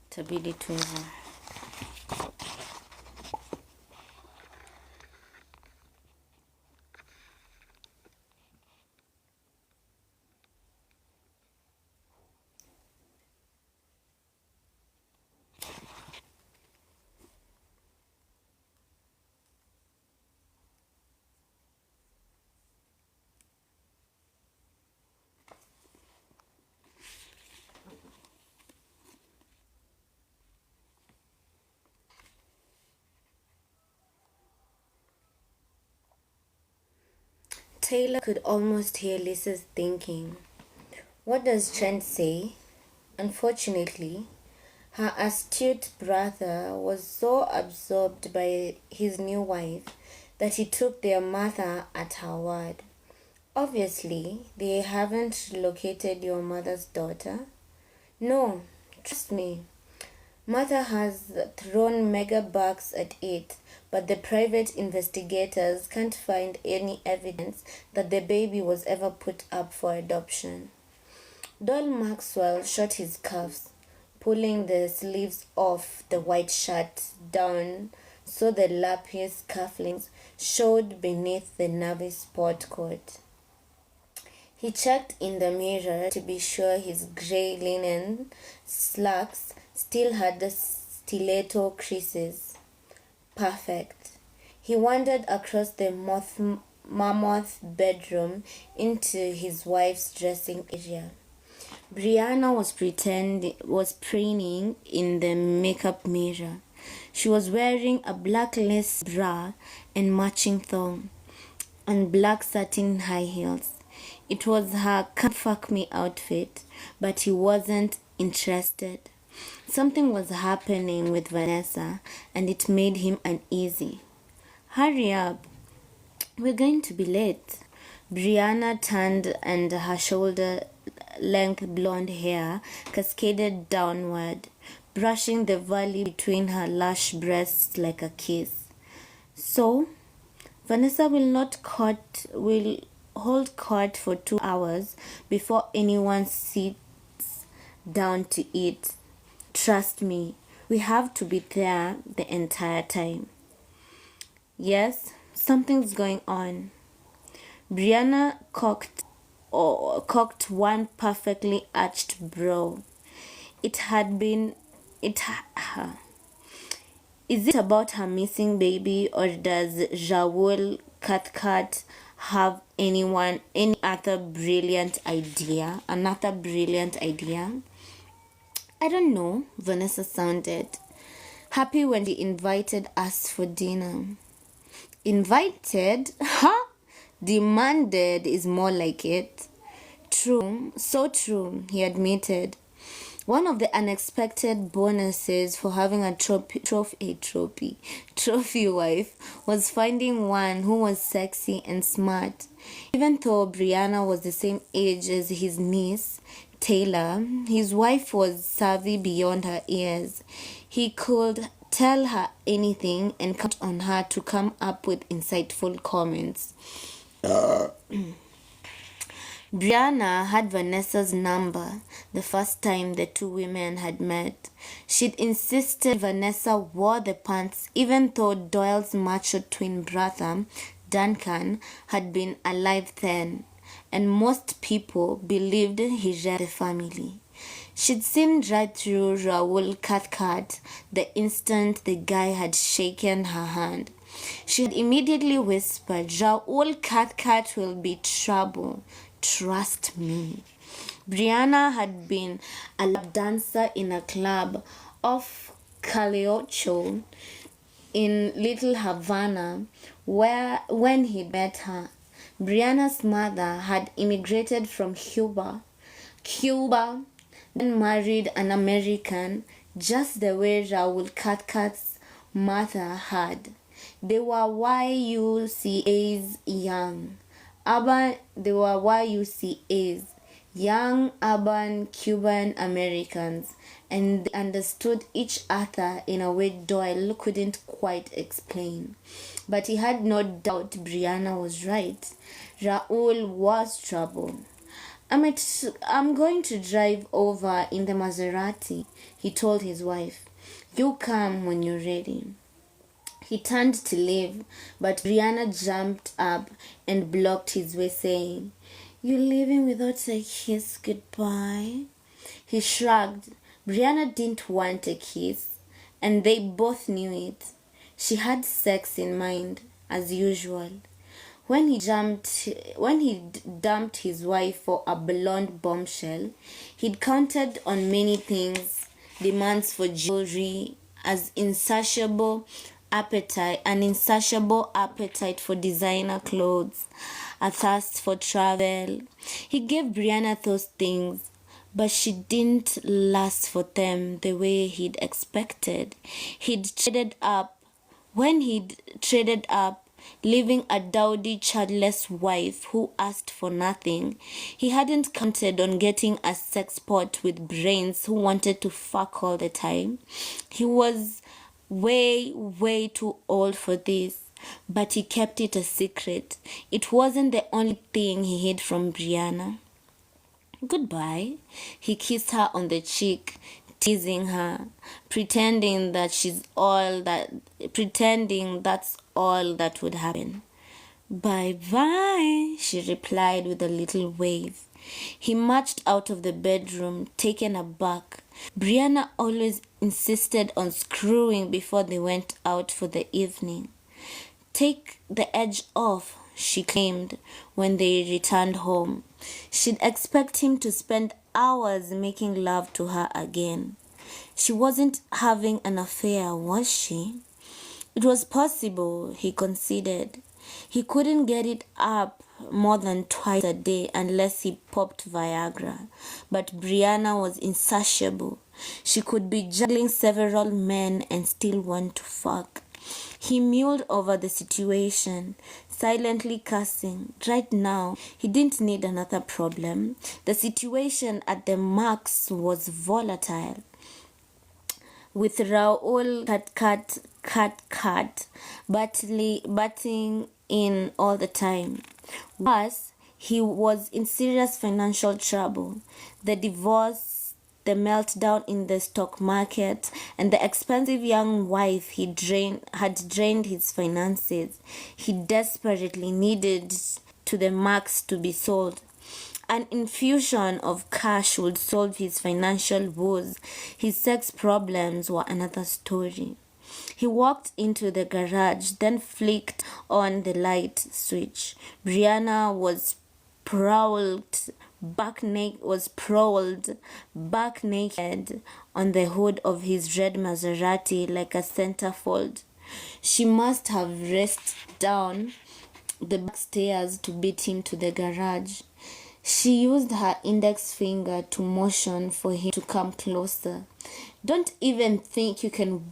Itabidi tu hivyo. Taylor could almost hear Lisa's thinking. What does Trent say? Unfortunately, Her astute brother was so absorbed by his new wife that he took their mother at her word. Obviously, they haven't located your mother's daughter. No, trust me. Mother has thrown mega bucks at it, but the private investigators can't find any evidence that the baby was ever put up for adoption. Doyle Maxwell shot his cuffs, pulling the sleeves off the white shirt down so the lapis cufflinks showed beneath the navy sport coat. He checked in the mirror to be sure his grey linen slacks still had the stiletto creases. Perfect. He wandered across the mammoth bedroom into his wife's dressing area. Brianna was preening in the makeup mirror. She was wearing a black lace bra and matching thong and black satin high heels. It was her "can't fuck me" outfit, but he wasn't interested. Something was happening with Vanessa, and it made him uneasy. Hurry up, we're going to be late. Brianna turned and her shoulder-length blonde hair cascaded downward, brushing the valley between her lush breasts like a kiss. So, Vanessa will hold court for 2 hours before anyone sits down to eat. Trust me, we have to be there the entire time. Yes, something's going on. Brianna cocked one perfectly arched brow. Is it about her missing baby, or does Raoul Cathcart have any other brilliant idea? I don't know, Vanessa sounded happy when he invited us for dinner. Invited? Huh? Demanded is more like it. True, so true, he admitted. One of the unexpected bonuses for having a trophy wife was finding one who was sexy and smart. Even though Brianna was the same age as his niece, Taylor, his wife was savvy beyond her years. He could tell her anything and count on her to come up with insightful comments. Brianna had Vanessa's number the first time the two women had met. She'd insisted Vanessa wore the pants even though Doyle's macho twin brother, Duncan, had been alive then, and most people believed he read the family. She'd seen right through Raoul Cathcart the instant the guy had shaken her hand. She had immediately whispered, "Raoul Cathcart will be trouble. Trust me." Brianna had been a lap dancer in a club off Caliocho in Little Havana when he met her. Brianna's mother had immigrated from Cuba, then married an American, just the way Raoul Cathcart's mother had. They were YUCA's young urban Cuban Americans, and they understood each other in a way Doyle couldn't quite explain. But he had no doubt Brianna was right. Raoul was trouble. I'm going to drive over in the Maserati, he told his wife. You come when you're ready. He turned to leave, but Brianna jumped up and blocked his way, saying, "You're leaving without a kiss goodbye?" He shrugged. Brianna didn't want a kiss, and they both knew it. She had sex in mind, as usual. When he dumped his wife for a blonde bombshell, he'd counted on many things: demands for jewelry, an insatiable appetite for designer clothes, a thirst for travel. He gave Brianna those things, But she didn't last for them the way he'd expected. He'd traded up, leaving a dowdy childless wife who asked for nothing. He hadn't counted on getting a sexpot with brains who wanted to fuck all the time. He was way too old for this, but he kept it a secret. It wasn't the only thing he hid from Brianna. Goodbye. He kissed her on the cheek, teasing her, pretending that's all that would happen. Bye-bye, she replied with a little wave. He marched out of the bedroom, taken aback. Brianna always insisted on screwing before they went out for the evening. Take the edge off, she claimed when they returned home. She'd expect him to spend hours making love to her again. She wasn't having an affair, was she? It was possible, he conceded. He couldn't get it up more than twice a day unless he popped Viagra. But Brianna was insatiable. She could be juggling several men and still want to fuck. He mulled over the situation, silently cursing. Right now, he didn't need another problem. The situation at the max was volatile. With Raoul cut, butting in all the time. Worse, he was in serious financial trouble. The divorce, the meltdown in the stock market, and the expensive young wife had drained his finances. He desperately needed to the max to be sold. An infusion of cash would solve his financial woes. His sex problems were another story. He walked into the garage, then flicked on the light switch. Brianna was sprawled back naked on the hood of his red Maserati like a centerfold. She must have raced down the back stairs to beat him to the garage. She used her index finger to motion for him to come closer. Don't even think you can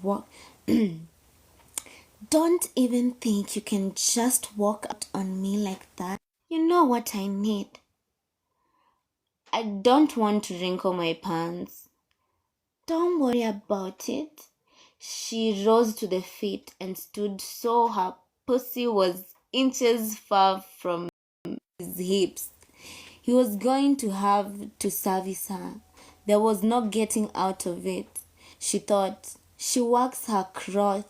just walk out on me like that. You know what I need. I don't want to wrinkle my pants. Don't worry about it. She rose to the feet and stood so her pussy was inches far from his hips. He was going to have to service her. There was no getting out of it, she thought. She waxed her crotch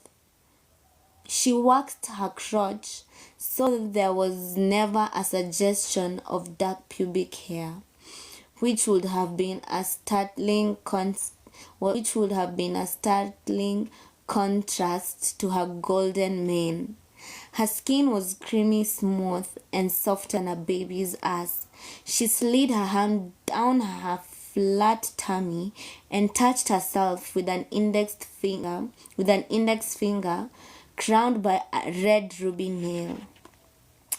so there was never a suggestion of dark pubic hair, which would have been a startling contrast to her golden mane. Her skin was creamy smooth and softer than a baby's ass. She slid her hand down her flat tummy and touched herself with an index finger crowned by a red ruby nail.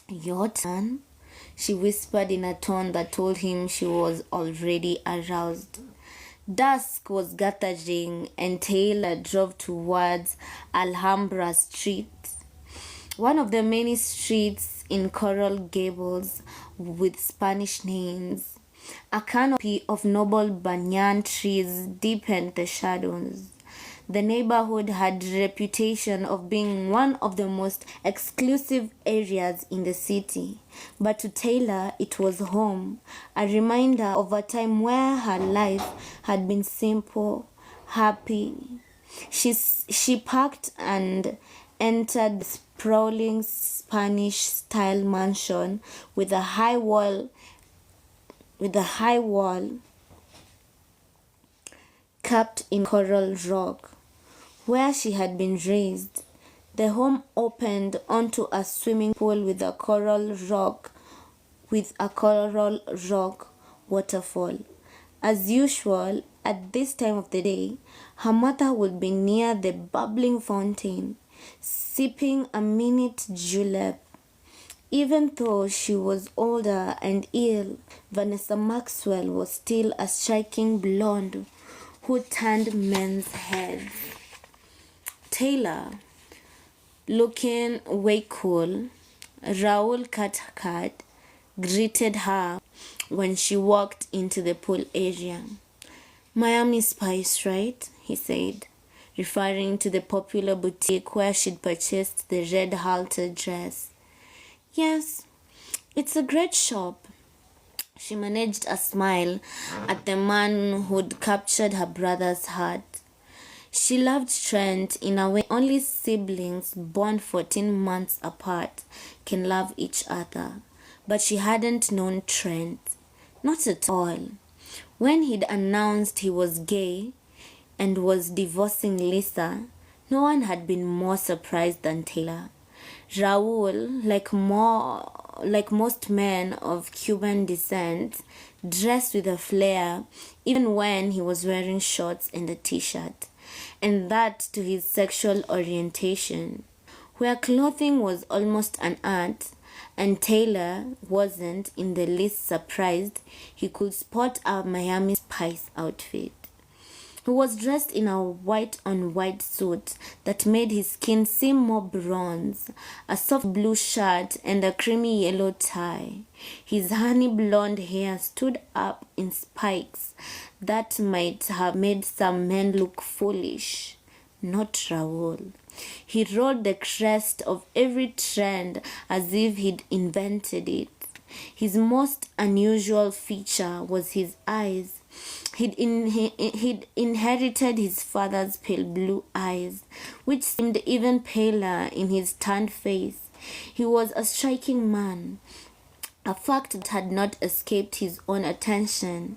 Your turn, she whispered in a tone that told him she was already aroused. Dusk was gathering and Taylor drove towards Alhambra Street, one of the many streets in Coral Gables with Spanish names. A canopy of noble banyan trees deepened the shadows. The neighborhood had a reputation of being one of the most exclusive areas in the city. But to Taylor, it was home, a reminder of a time where her life had been simple, happy. She parked and entered the sprawling Spanish-style mansion with a high wall capped in coral rock. Where she had been raised, the home opened onto a swimming pool with a coral rock waterfall. As usual, at this time of the day, her mother would be near the bubbling fountain, sipping a minute julep. Even though she was older and ill, Vanessa Maxwell was still a striking blonde who turned men's heads. Taylor, looking way cool, Raoul Cathcart greeted her when she walked into the pool area. "Miami Spice, right?" he said, referring to the popular boutique where she'd purchased the red halter dress. "Yes, it's a great shop." She managed a smile at the man who'd captured her brother's heart. She loved Trent in a way only siblings born 14 months apart can love each other. But she hadn't known Trent. Not at all. When he'd announced he was gay and was divorcing Lisa, no one had been more surprised than Taylor. Raoul, like most men of Cuban descent, dressed with a flair even when he was wearing shorts and a t-shirt, and that to his sexual orientation. Where clothing was almost an art, and Taylor wasn't in the least surprised he could spot a Miami Spice outfit. He was dressed in a white-on-white suit that made his skin seem more bronze, a soft blue shirt and a creamy yellow tie. His honey blonde hair stood up in spikes that might have made some men look foolish. Not Raoul. He rode the crest of every trend as if he'd invented it. His most unusual feature was his eyes. He'd inherited his father's pale blue eyes, which seemed even paler in his tanned face. He was a striking man, a fact that had not escaped his own attention.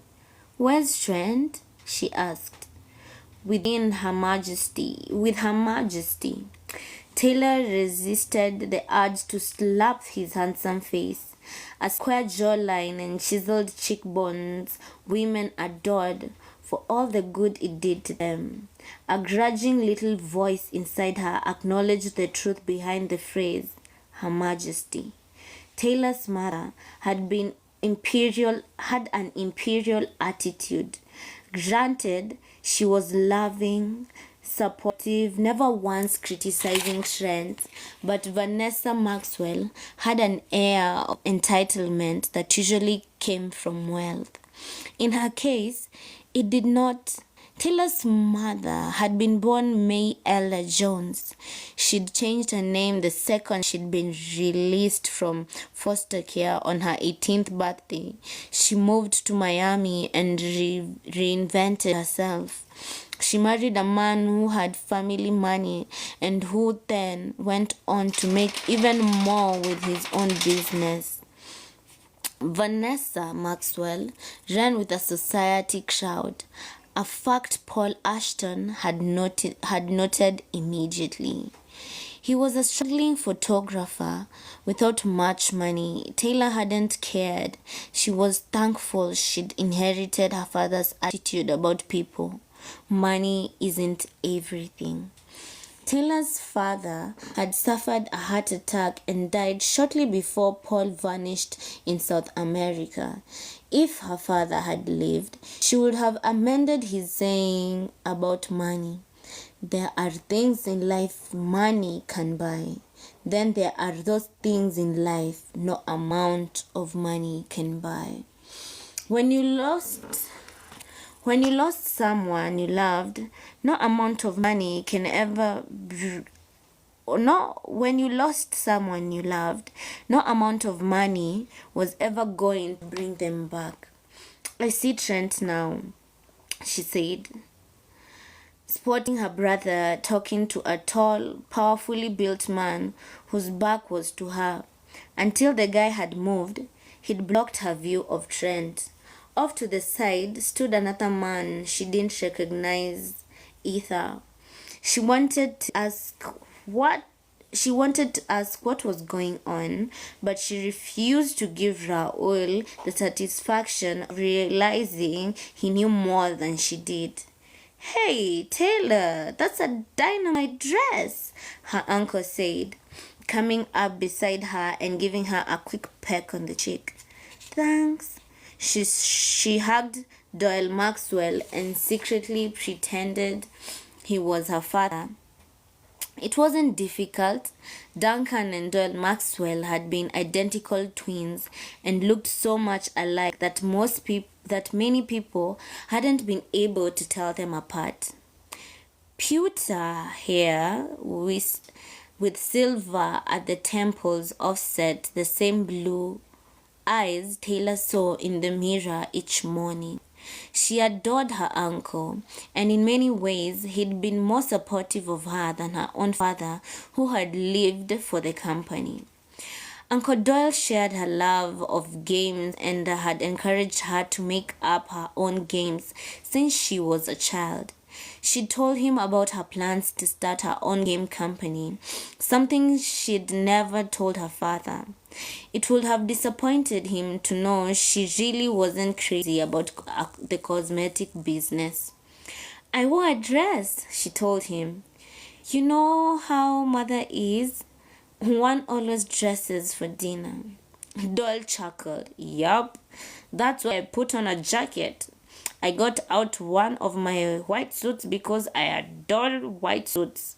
"Where's Trent?" she asked. With Her Majesty. Taylor resisted the urge to slap his handsome face. A square jawline and chiseled cheekbones women adored for all the good it did to them. A grudging little voice inside her acknowledged the truth behind the phrase, Her Majesty. Taylor's mother had an imperial attitude. Granted, she was loving, supportive, never once criticizing Trent, but Vanessa Maxwell had an air of entitlement that usually came from wealth. In her case, it did not. Taylor's mother had been born May Ella Jones. She'd changed her name the second she'd been released from foster care on her 18th birthday. She moved to Miami and reinvented herself. She married a man who had family money and who then went on to make even more with his own business. Vanessa Maxwell ran with a society crowd, a fact Paul Ashton had noted immediately. He was a struggling photographer without much money. Taylor hadn't cared. She was thankful she'd inherited her father's attitude about people. Money isn't everything. Taylor's father had suffered a heart attack and died shortly before Paul vanished in South America. If her father had lived, she would have amended his saying about money. There are things in life money can buy. Then there are those things in life no amount of money can buy. When you lost someone you loved, no amount of money can ever when you lost someone you loved, no amount of money was ever going to bring them back. "I see Trent now," she said, spotting her brother talking to a tall, powerfully built man whose back was to her. Until the guy had moved, he'd blocked her view of Trent. Off to the side stood another man she didn't recognize either. She wanted to ask what was going on, but she refused to give Raoul the satisfaction of realizing he knew more than she did. "Hey, Taylor, that's a dynamite dress," her uncle said. coming up beside her and giving her a quick peck on the cheek. "Thanks." She hugged Doyle Maxwell and secretly pretended he was her father. It wasn't difficult. Duncan and Doyle Maxwell had been identical twins and looked so much alike that many people hadn't been able to tell them apart. Pewter hair with silver at the temples offset the same blue eyes Taylor saw in the mirror each morning. She adored her uncle, and in many ways he'd been more supportive of her than her own father, who had lived for the company. Uncle Doyle shared her love of games and had encouraged her to make up her own games since she was a child. She told him about her plans to start her own game company, something she'd never told her father. It would have disappointed him to know she really wasn't crazy about the cosmetic business. "I wore a dress," she told him. "You know how mother is? One always dresses for dinner." Doyle chuckled. "Yup, that's why I put on a jacket. I got out one of my white suits because I adore white suits."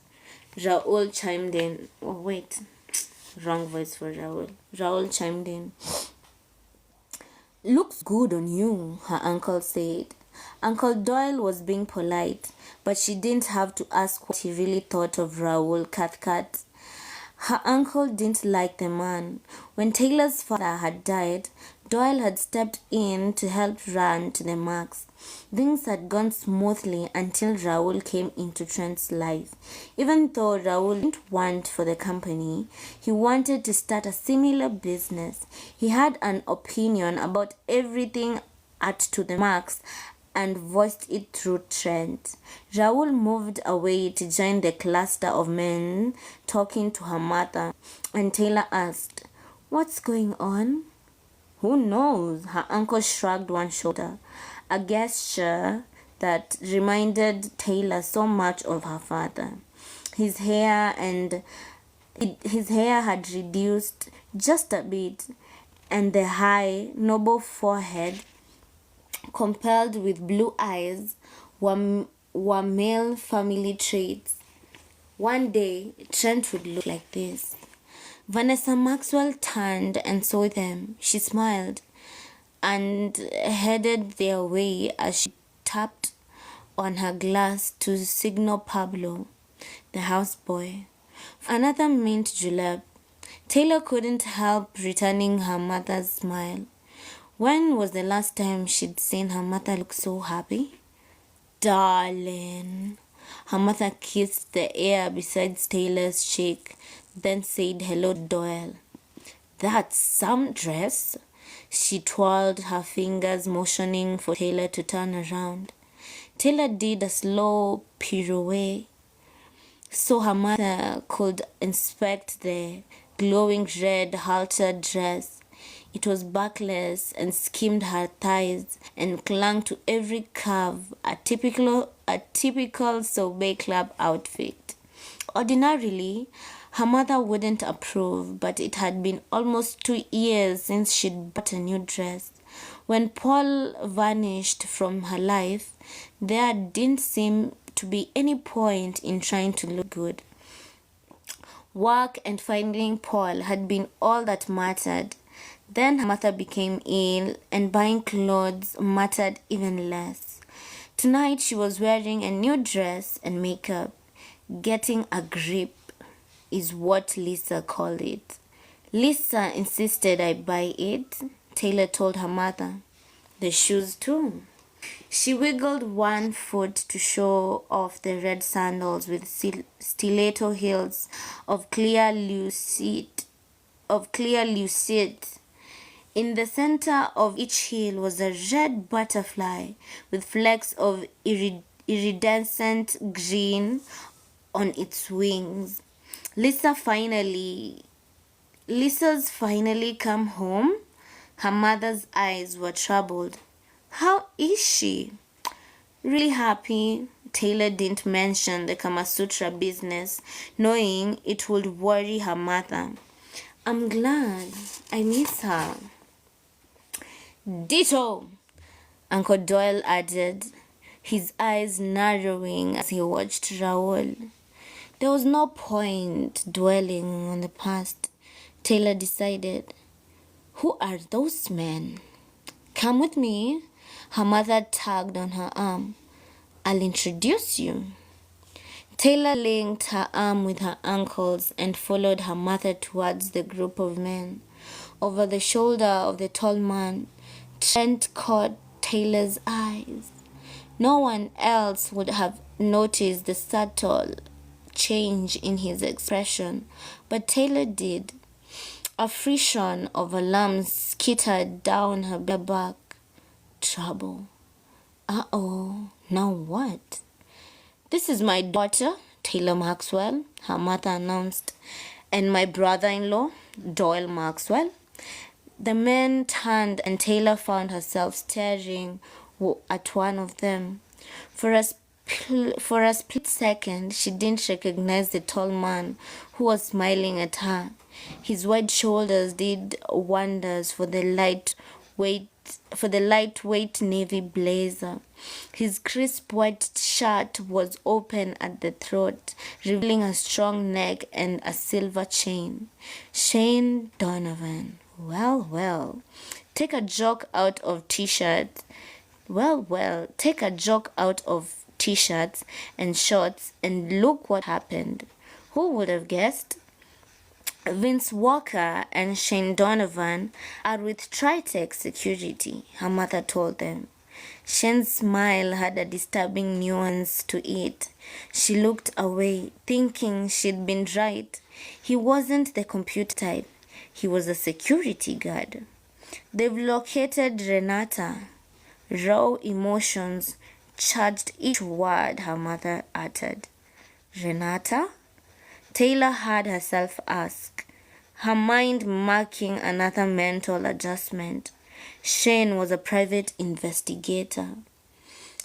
Raoul chimed in. Oh, wait. Wrong voice for Raoul. Raoul chimed in. "Looks good on you," her uncle said. Uncle Doyle was being polite, but she didn't have to ask what he really thought of Raoul Cathcart. Her uncle didn't like the man. When Taylor's father had died, Doyle had stepped in to help run to the max. Things had gone smoothly until Raoul came into Trent's life. Even though Raoul didn't want for the company, he wanted to start a similar business. He had an opinion about everything at to the max and voiced it through Trent. Raoul moved away to join the cluster of men talking to her mother, and Taylor asked, "What's going on?" "Who knows?" Her uncle shrugged one shoulder, a gesture that reminded Taylor so much of her father. His hair had reduced just a bit, and the high, noble forehead, compelled with blue eyes, were male family traits. One day, Trent would look like this. Vanessa Maxwell turned and saw them. She smiled and headed their way as she tapped on her glass to signal Pablo, the houseboy, for another mint julep. Taylor couldn't help returning her mother's smile. When was the last time she'd seen her mother look so happy? "Darling." Her mother kissed the air beside Taylor's cheek, then said hello to Doyle. "That's some dress." She twirled her fingers, motioning for Taylor to turn around. Taylor did a slow pirouette so her mother could inspect the glowing red halter dress. It was backless and skimmed her thighs and clung to every curve, a typical SAWYER club outfit. Ordinarily, her mother wouldn't approve, but it had been almost 2 years since she'd bought a new dress. When Paul vanished from her life, there didn't seem to be any point in trying to look good. Work and finding Paul had been all that mattered. Then her mother became ill, and buying clothes mattered even less. Tonight she was wearing a new dress and makeup. Getting a grip is what Lisa called it. Lisa insisted I buy it, Taylor told her mother. The shoes too. She wiggled one foot to show off the red sandals with stiletto heels of clear lucite. In the center of each heel was a red butterfly with flecks of iridescent green on its wings. Lisa's finally come home. Her mother's eyes were troubled. How is she? Really happy, Taylor didn't mention the Kama Sutra business, knowing it would worry her mother. I'm glad. I miss her. Ditto, Uncle Doyle added, his eyes narrowing as he watched Raoul. There was no point dwelling on the past, Taylor decided. Who are those men? Come with me. Her mother tugged on her arm. I'll introduce you. Taylor linked her arm with her uncle's and followed her mother towards the group of men. Over the shoulder of the tall man, Trent caught Taylor's eyes. No one else would have noticed the subtle change in his expression, but Taylor did. A frisson of alarm skittered down her back. Trouble. Uh-oh, now what? This is my daughter, Taylor Maxwell, her mother announced, and my brother-in-law, Doyle Maxwell. The men turned and Taylor found herself staring at one of them. For a split second, she didn't recognize the tall man who was smiling at her. His wide shoulders did wonders for the lightweight navy blazer. His crisp white shirt was open at the throat, revealing a strong neck and a silver chain. Shane Donovan. Well, take a joke out of t-shirts. Take a joke out of t-shirts and shorts and look what happened. Who would have guessed? Vince Walker and Shane Donovan are with Tritech Security, her mother told them. Shane's smile had a disturbing nuance to it. She looked away, thinking she'd been right. He wasn't the computer type. He was a security guard. They've located Renata. Raw emotions charged each word her mother uttered. Renata? Taylor heard herself ask, her mind marking another mental adjustment. Shane was a private investigator.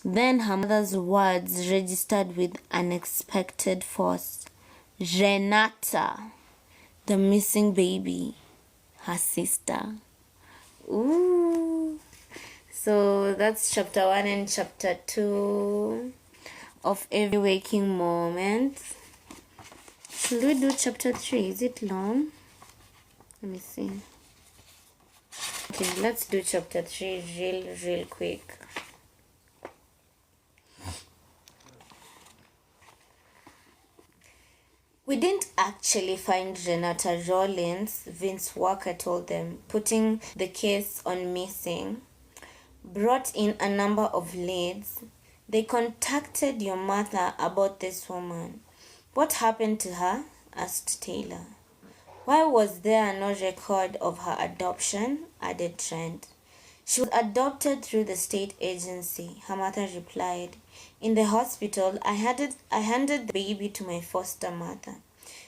Then her mother's words registered with unexpected force. Renata, the missing baby, her sister. Ooh. So that's chapter 1 and chapter 2 of Every Waking Moment. Should we do chapter 3? Is it long? Let me see. Okay, let's do chapter 3 real quick. We didn't actually find Renata Rollins, Vince Walker told them, putting the case on missing. Brought in a number of leads. They contacted your mother about this woman. What happened to her? Asked Taylor. Why was there no record of her adoption? Added Trent. She was adopted through the state agency, her mother replied. In the hospital, I handed the baby to my foster mother.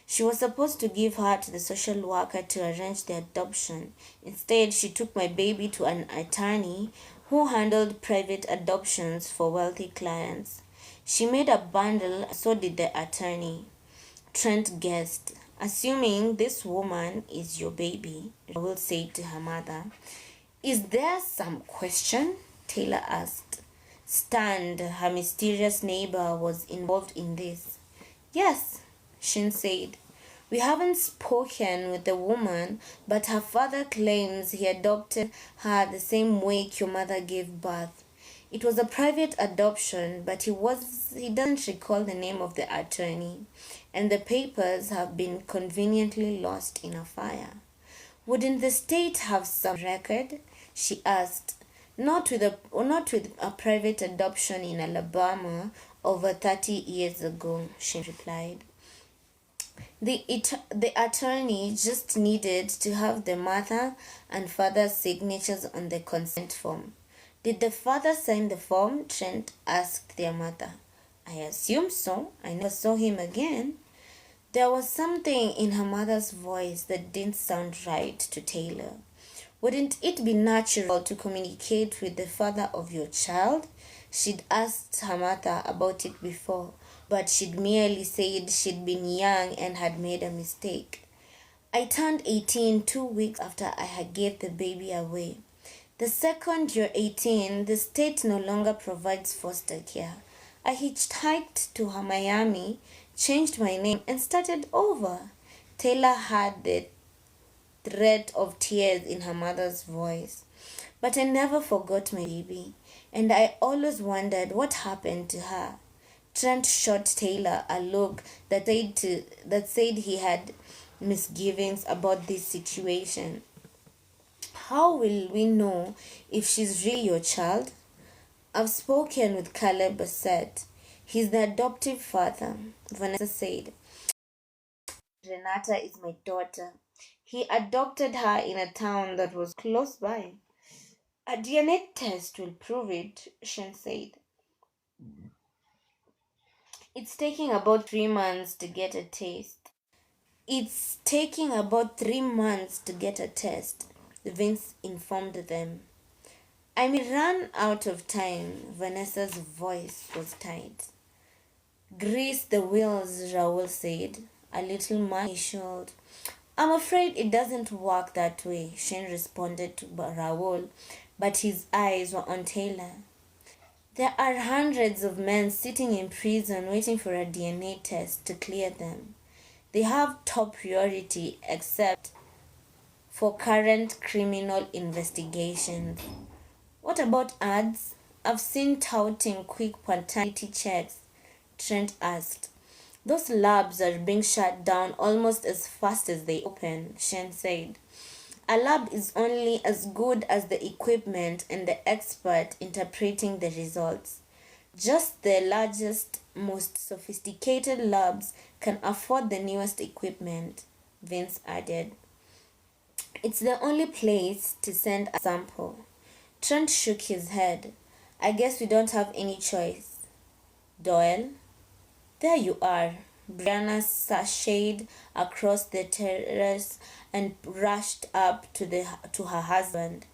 She was supposed to give her to the social worker to arrange the adoption. Instead, she took my baby to an attorney who handled private adoptions for wealthy clients. She made a bundle, so did the attorney. Trent guessed. Assuming this woman is your baby, Raoul said to her mother. Is there some question? Taylor asked. Stunned, her mysterious neighbor was involved in this. Yes, Shin said. We haven't spoken with the woman, but her father claims he adopted her the same week your mother gave birth. It was a private adoption, but he doesn't recall the name of the attorney, and the papers have been conveniently lost in a fire. Wouldn't the state have some record? She asked. Not with a private adoption in Alabama over 30 years ago, she replied. The attorney just needed to have the mother and father's signatures on the consent form. Did the father sign the form? Trent asked their mother. I assume so. I never saw him again. There was something in her mother's voice that didn't sound right to Taylor. Wouldn't it be natural to communicate with the father of your child? She'd asked her mother about it before, but she'd merely said she'd been young and had made a mistake. I turned 18 2 weeks after I had gave the baby away. The second you're 18, the state no longer provides foster care. I hitchhiked to Miami, changed my name, and started over. Taylor had the threat of tears in her mother's voice. But I never forgot my baby, and I always wondered what happened to her. Trent shot Taylor a look that said he had misgivings about this situation. How will we know if she's really your child? I've spoken with Caleb Bassett. He's the adoptive father, Vanessa said. Renata is my daughter. He adopted her in a town that was close by. A DNA test will prove it, Shen said. It's taking about 3 months to get a test. It's taking about 3 months to get a test, Vince informed them. I may run out of time. Vanessa's voice was tight. Grease the wheels, Raoul said, a little marshalled. I'm afraid it doesn't work that way, Shane responded to Raoul, but his eyes were on Taylor. There are hundreds of men sitting in prison waiting for a DNA test to clear them. They have top priority except for current criminal investigations. What about ads? I've seen touting quick paternity checks, Trent asked. Those labs are being shut down almost as fast as they open, Shen said. A lab is only as good as the equipment and the expert interpreting the results. Just the largest, most sophisticated labs can afford the newest equipment, Vince added. It's the only place to send a sample. Trent shook his head. I guess we don't have any choice. Doyle? There you are. Brianna sashayed across the terrace and rushed up to her husband.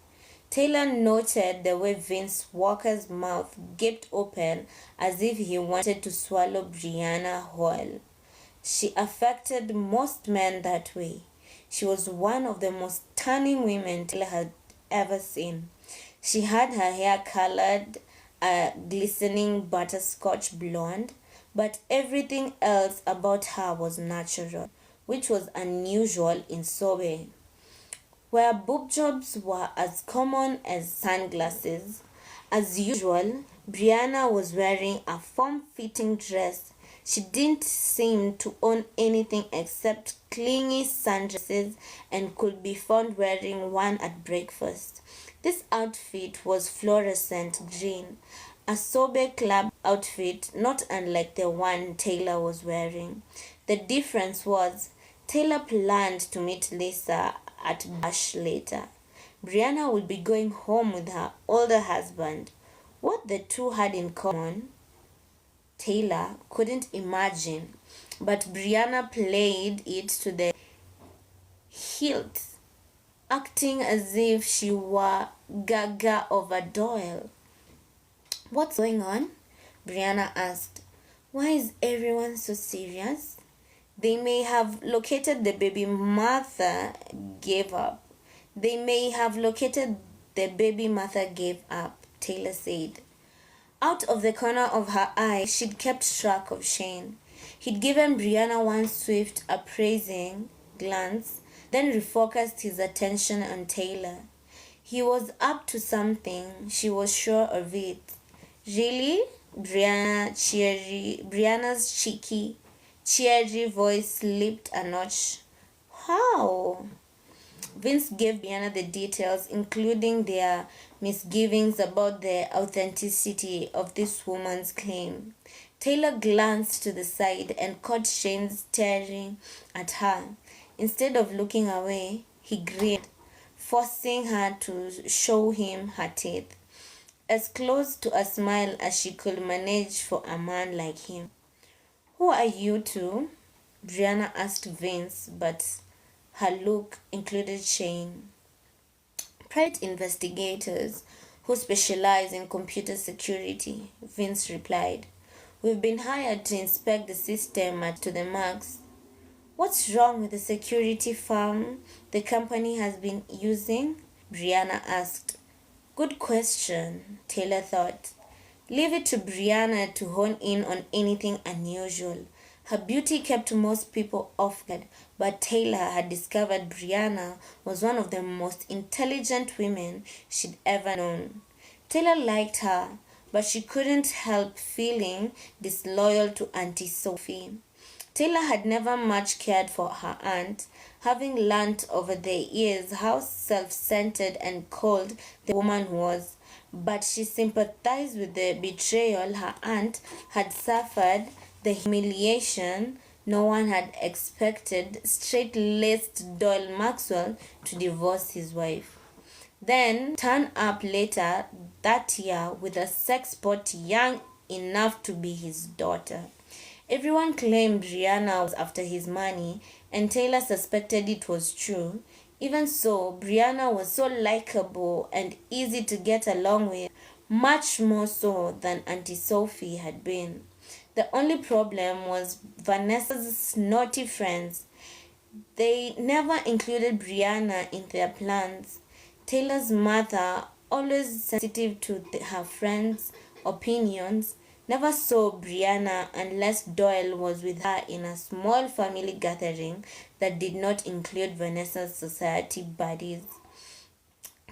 Taylor noted the way Vince Walker's mouth gaped open as if he wanted to swallow Brianna whole. She affected most men that way. She was one of the most stunning women Taylor had ever seen. She had her hair colored a glistening butterscotch blonde, but everything else about her was natural, which was unusual in SAWYER, where boob jobs were as common as sunglasses. As usual, Brianna was wearing a form-fitting dress. She didn't seem to own anything except clingy sundresses and could be found wearing one at breakfast. This outfit was fluorescent green, a sober club outfit not unlike the one Taylor was wearing. The difference was Taylor planned to meet Lisa at Bash later. Brianna would be going home with her older husband. What the two had in common, Taylor couldn't imagine, but Brianna played it to the hilt, acting as if she were gaga over Doyle. What's going on? Brianna asked. Why is everyone so serious? They may have located the baby Martha gave up. They may have located the baby Martha gave up, Taylor said. Out of the corner of her eye, she'd kept track of Shane. He'd given Brianna one swift, appraising glance, then refocused his attention on Taylor. He was up to something, she was sure of it. Really? Brianna's cheeky, cheery voice slipped a notch. How? Vince gave Brianna the details, including their misgivings about the authenticity of this woman's claim. Taylor glanced to the side and caught Shane staring at her. Instead of looking away, he grinned, forcing her to show him her teeth, as close to a smile as she could manage for a man like him. Who are you two? Brianna asked Vince, but her look included Shane. Private investigators who specialize in computer security, Vince replied. We've been hired to inspect the system to the max. What's wrong with the security firm the company has been using? Brianna asked. Good question, Taylor thought. Leave it to Brianna to hone in on anything unusual. Her beauty kept most people off guard, but Taylor had discovered Brianna was one of the most intelligent women she'd ever known. Taylor liked her, but she couldn't help feeling disloyal to Auntie Sophie. Taylor had never much cared for her aunt, having learnt over the years how self-centered and cold the woman was. But she sympathized with the betrayal her aunt had suffered, the humiliation no one had expected straight-laced Doyle Maxwell to divorce his wife. Then turn up later that year with a sex pot young enough to be his daughter. Everyone claimed Brianna was after his money, and Taylor suspected it was true. Even so, Brianna was so likable and easy to get along with, much more so than Auntie Sophie had been. The only problem was Vanessa's snotty friends. They never included Brianna in their plans. Taylor's mother, always sensitive to her friends' opinions, never saw Brianna unless Doyle was with her in a small family gathering that did not include Vanessa's society buddies.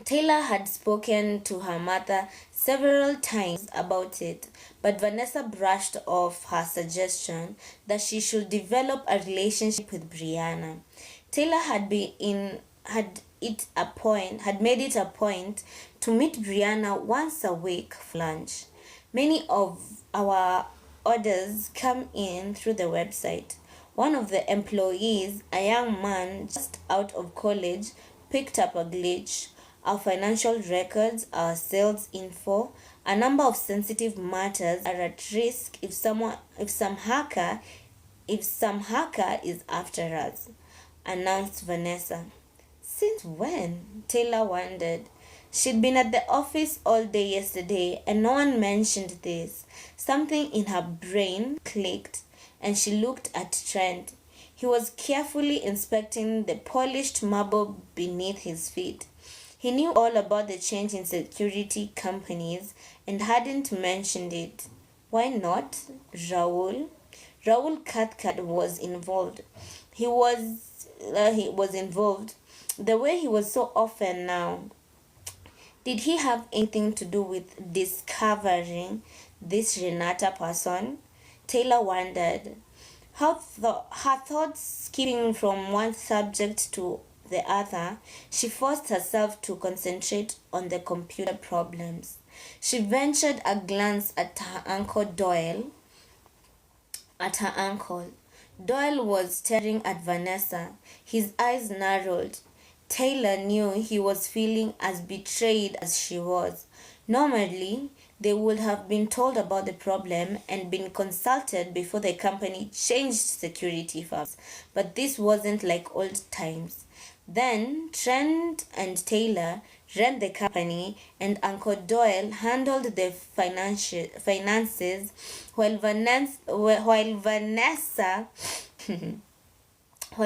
Taylor had spoken to her mother several times about it, but Vanessa brushed off her suggestion that she should develop a relationship with Brianna. Taylor had made it a point to meet Brianna once a week for lunch. Many of our orders come in through the website. One of the employees, a young man just out of college, picked up a glitch. Our financial records, our sales info, a number of sensitive matters are at risk if some hacker is after us, announced Vanessa. Since when? Taylor wondered. She'd been at the office all day yesterday and no one mentioned this. Something in her brain clicked and she looked at Trent. He was carefully inspecting the polished marble beneath his feet. He knew all about the change in security companies and hadn't mentioned it. Why not? Raoul Cathcart was involved. He was involved the way he was so often now. Did he have anything to do with discovering this Renata person? Taylor wondered. Her thoughts skipping from one subject to the other, she forced herself to concentrate on the computer problems. She ventured a glance at her uncle Doyle. Doyle was staring at Vanessa. His eyes narrowed. Taylor knew he was feeling as betrayed as she was. Normally, they would have been told about the problem and been consulted before the company changed security firms. But this wasn't like old times. Then Trent and Taylor ran the company and Uncle Doyle handled the finances while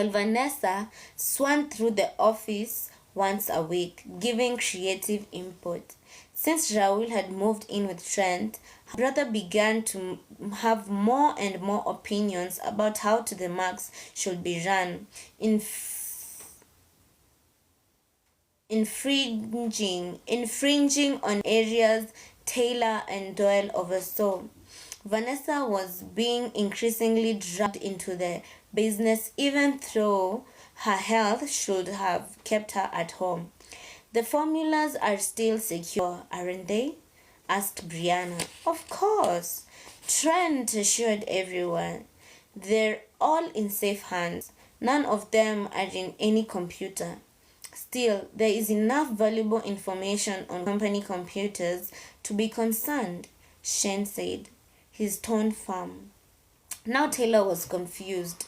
Vanessa swam through the office once a week, giving creative input. Since Raoul had moved in with Trent, her brother began to have more and more opinions about how To The Max should be run, infringing on areas Taylor and Doyle oversaw. Vanessa was being increasingly dragged into the business even though her health should have kept her at home. The formulas are still secure, aren't they? Asked Brianna. Of course, Trent assured everyone. They're all in safe hands. None of them are in any computer. Still, there is enough valuable information on company computers to be concerned, Shane said, his tone firm. Now Taylor was confused.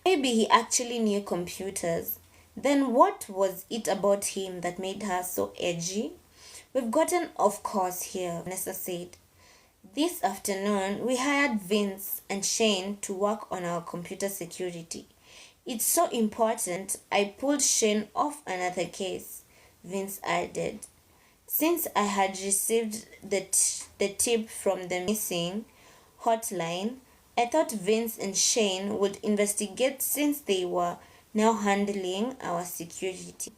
Maybe he actually knew computers. Then what was it about him that made her so edgy? We've gotten off course here, Vanessa said. This afternoon, we hired Vince and Shane to work on our computer security. It's so important, I pulled Shane off another case, Vince added. Since I had received the tip from the missing hotline, I thought Vince and Shane would investigate since they were now handling our security.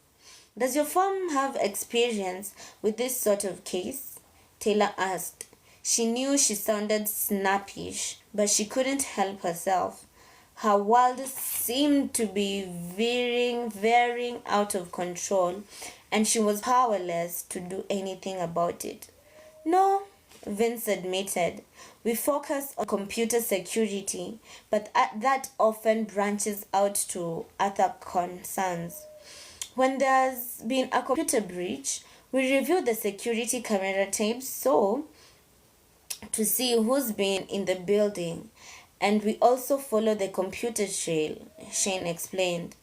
Does your firm have experience with this sort of case? Taylor asked. She knew she sounded snappish, but she couldn't help herself. Her world seemed to be veering out of control, and she was powerless to do anything about it. No, Vince admitted. We focus on computer security, but that often branches out to other concerns. When there's been a computer breach, we review the security camera tapes to see who's been in the building, and we also follow the computer trail, Shane explained.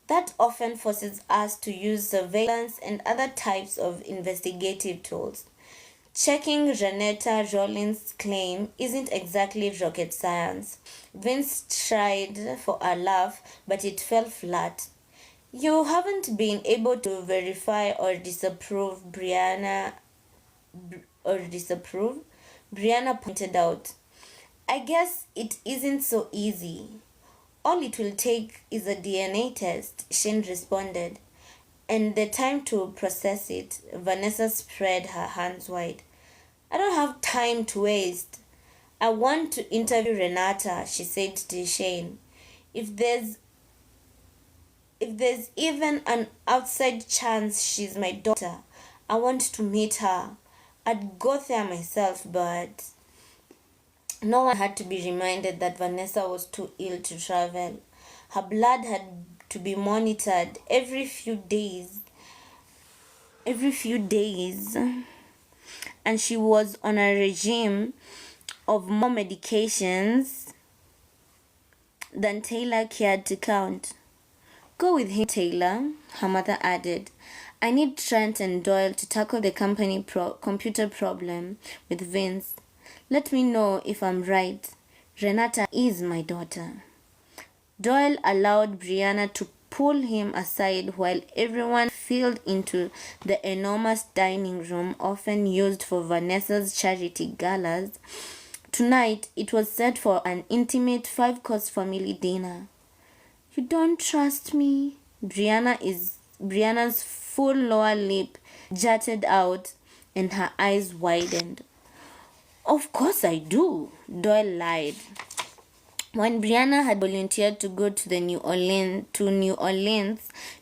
That often forces us to use surveillance and other types of investigative tools. Checking Renetta Rollins' claim isn't exactly rocket science. Vince tried for a laugh, but it fell flat. You haven't been able to verify or disapprove, Brianna pointed out. I guess it isn't so easy. All it will take is a DNA test, Shane responded. And the time to process it, Vanessa spread her hands wide. I don't have time to waste. I want to interview Renata, she said to Shane. If there's even an outside chance she's my daughter, I want to meet her. I'd go there myself, but no one had to be reminded that Vanessa was too ill to travel. Her blood had to be monitored every few days, and she was on a regime of more medications than Taylor cared to count. Go with him, Taylor, her mother added. I need Trent and Doyle to tackle the company computer problem with Vince. Let me know if I'm right. Renata is my daughter. Doyle allowed Brianna to pull him aside while everyone filed into the enormous dining room often used for Vanessa's charity galas. Tonight, it was set for an intimate 5-course family dinner. You don't trust me? Brianna's full lower lip jutted out and her eyes widened. Of course I do, Doyle lied. When Brianna had volunteered to go to New Orleans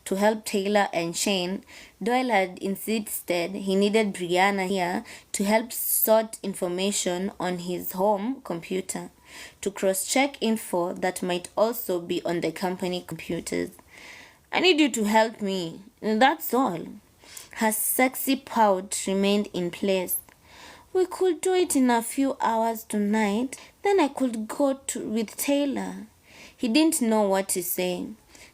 to help Taylor and Shane, Doyle had insisted he needed Brianna here to help sort information on his home computer, to cross-check info that might also be on the company computers. I need you to help me, that's all. Her sexy pout remained in place. We could do it in a few hours tonight, then I could go with Taylor. He didn't know what to say.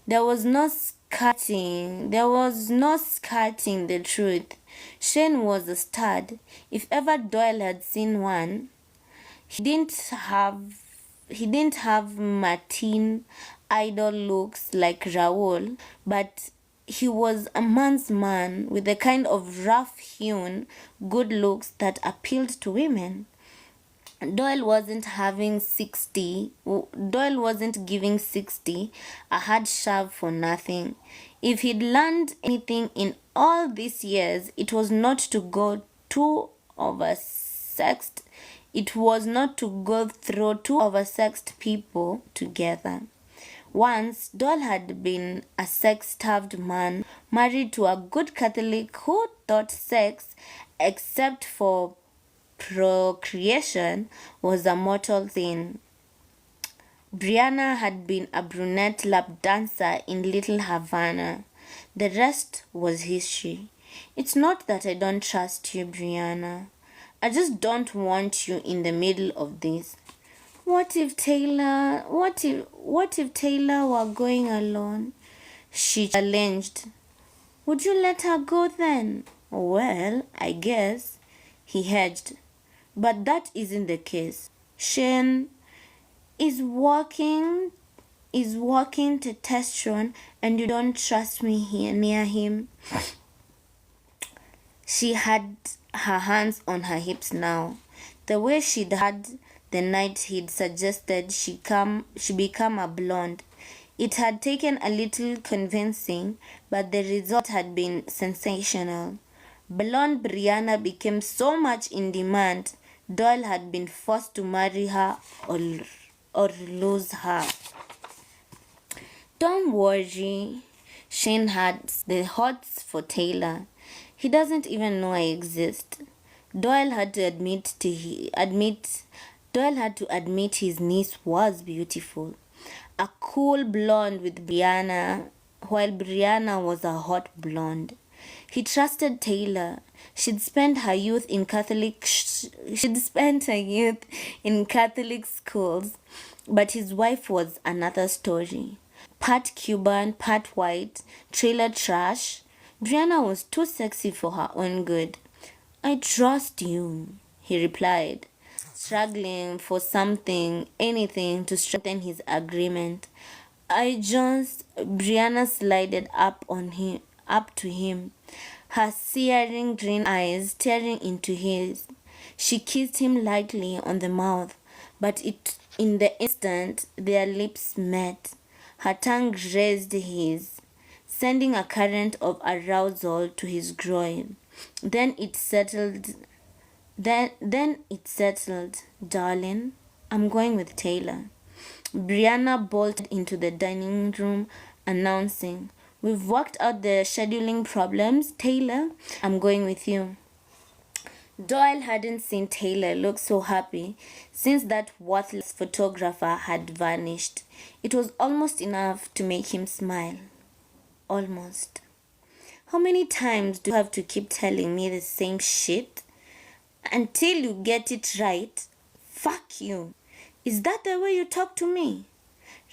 There was no skirting the truth. Shane was a stud. If ever Doyle had seen one, he didn't have Martin idol looks like Raoul, but he was a man's man with the kind of rough-hewn good looks that appealed to women. Doyle wasn't giving 60 a hard shove for nothing. If he'd learned anything in all these years, it was not to go through two oversexed people together. Once, Doyle had been a sex-starved man married to a good Catholic who thought sex, except for procreation, was a mortal sin. Brianna had been a brunette lap dancer in Little Havana. The rest was history. It's not that I don't trust you, Brianna. I just don't want you in the middle of this. What if Taylor were going alone? She challenged. Would you let her go then? Well, I guess, he hedged. But that isn't the case. Shane is walking to testosterone and you don't trust me here near him. She had her hands on her hips now, the way she'd had the night he'd suggested she become a blonde. It had taken a little convincing, but the result had been sensational. Blonde Brianna became so much in demand, Doyle had been forced to marry her or lose her. Don't worry, Shane had the hots for Taylor. He doesn't even know I exist. Doyle had to admit his niece was beautiful. A cool blonde with Brianna, while Brianna was a hot blonde. He trusted Taylor. She'd spent her youth in Catholic schools, but his wife was another story. Part Cuban, part white, trailer trash. Brianna was too sexy for her own good. I trust you, he replied, struggling for anything to strengthen his agreement. Brianna slided up to him, her searing green eyes staring into his. She kissed him lightly on the mouth, but in the instant their lips met. Her tongue grazed his, sending a current of arousal to his groin. Then it settled. Darling, I'm going with Taylor. Brianna bolted into the dining room, announcing, We've worked out the scheduling problems. Taylor, I'm going with you. Doyle hadn't seen Taylor look so happy since that worthless photographer had vanished. It was almost enough to make him smile. Almost. How many times do you have to keep telling me the same shit? Until you get it right, fuck you. Is that the way you talk to me?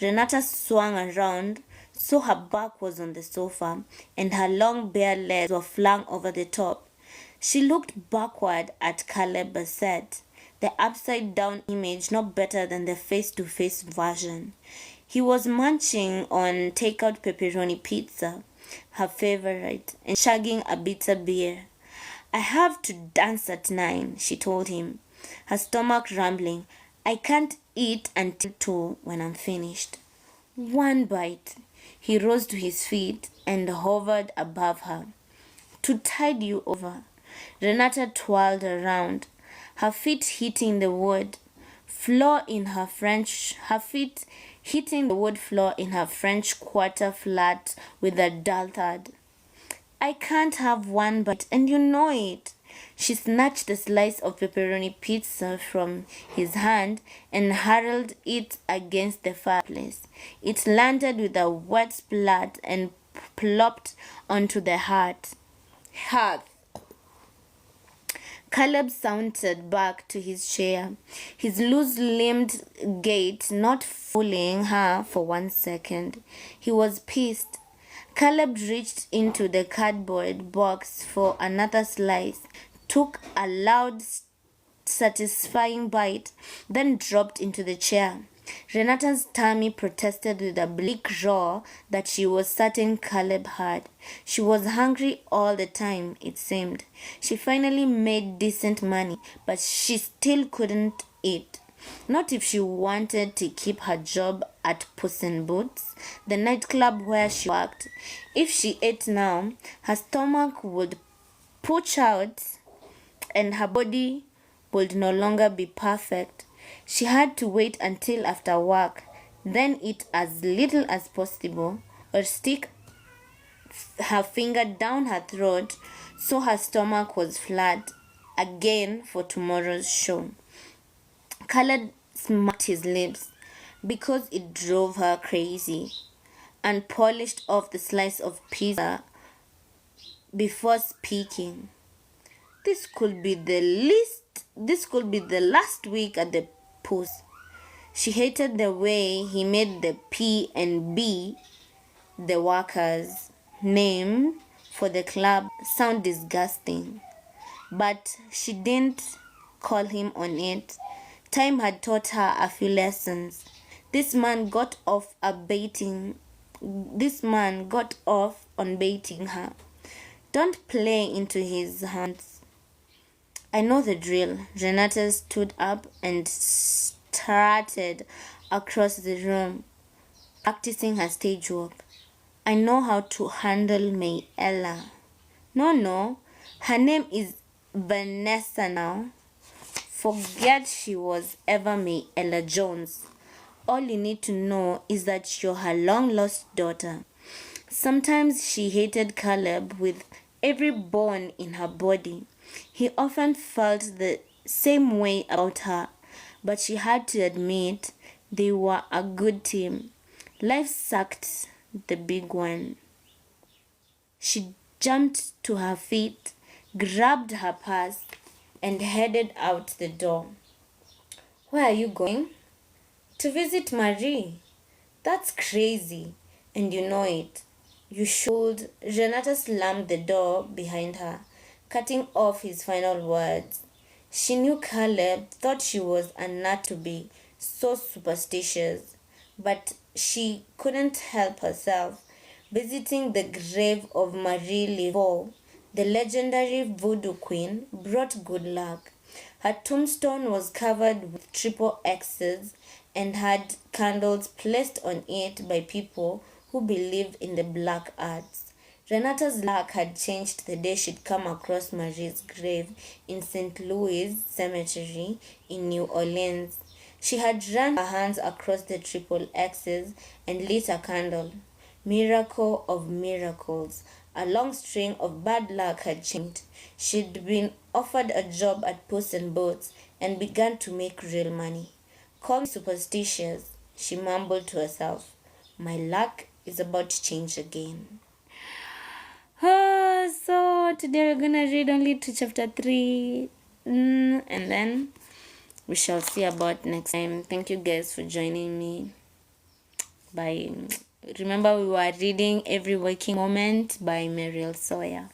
Renata swung around, so her back was on the sofa and her long bare legs were flung over the top. She looked backward at Caleb Bassett, the upside-down image no better than the face-to-face version. He was munching on takeout pepperoni pizza, her favorite, and chugging a bitter beer. I have to dance at 9, she told him, her stomach rumbling. I can't eat until 2 when I'm finished. One bite. He rose to his feet and hovered above her. To tide you over. Renata twirled around, her feet hitting the wood floor in her French quarter flat with a dull thud. I can't have one bite, and you know it. She snatched a slice of pepperoni pizza from his hand and hurled it against the fireplace. It landed with a wet splat and plopped onto the hearth. Caleb sauntered back to his chair, his loose-limbed gait not fooling her for 1 second. He was pissed. Caleb reached into the cardboard box for another slice, took a loud, satisfying bite, then dropped into the chair. Renata's tummy protested with a bleak roar that she was certain Caleb had. She was hungry all the time, it seemed. She finally made decent money, but she still couldn't eat. Not if she wanted to keep her job at Puss in Boots, the nightclub where she worked. If she ate now, her stomach would pooch out and her body would no longer be perfect. She had to wait until after work, then eat as little as possible, or stick her finger down her throat so her stomach was flat again for tomorrow's show. Caleb smacked his lips because it drove her crazy and polished off the slice of pizza before speaking. This could be the last week at the Puss. She hated the way he made the P and B, the workers' name for the club sound disgusting, but she didn't call him on it. Time had taught her a few lessons. This man got off on baiting her. Don't play into his hands. I know the drill. Renata stood up and started across the room, practicing her stage walk. I know how to handle MERYL. No, her name is Vanessa now. Forget she was ever MERYL Jones. All you need to know is that you're her long-lost daughter. Sometimes she hated Caleb with every bone in her body. He often felt the same way about her, but she had to admit they were a good team. Life sucked the big one. She jumped to her feet, grabbed her purse, and headed out the door. Where are you going? To visit Marie. That's crazy, and you know it. You should. Renata slammed the door behind her, cutting off his final words. She knew Caleb thought she was a nut to be so superstitious, but she couldn't help herself. Visiting the grave of MERYL, the legendary voodoo queen, brought good luck. Her tombstone was covered with triple X's and had candles placed on it by people who believed in the black arts. Renata's luck had changed the day she'd come across Marie's grave in St. Louis Cemetery in New Orleans. She had run her hands across the triple X's and lit a candle. Miracle of miracles. A long string of bad luck had changed. She'd been offered a job at Puss and Boots and began to make real money. Call me superstitious, she mumbled to herself. My luck is about to change again. So today we're gonna read only to chapter 3, and then we shall see about next time. Thank you guys for joining me. Bye. Remember, we were reading Every Waking Moment by MERYL SAWYER.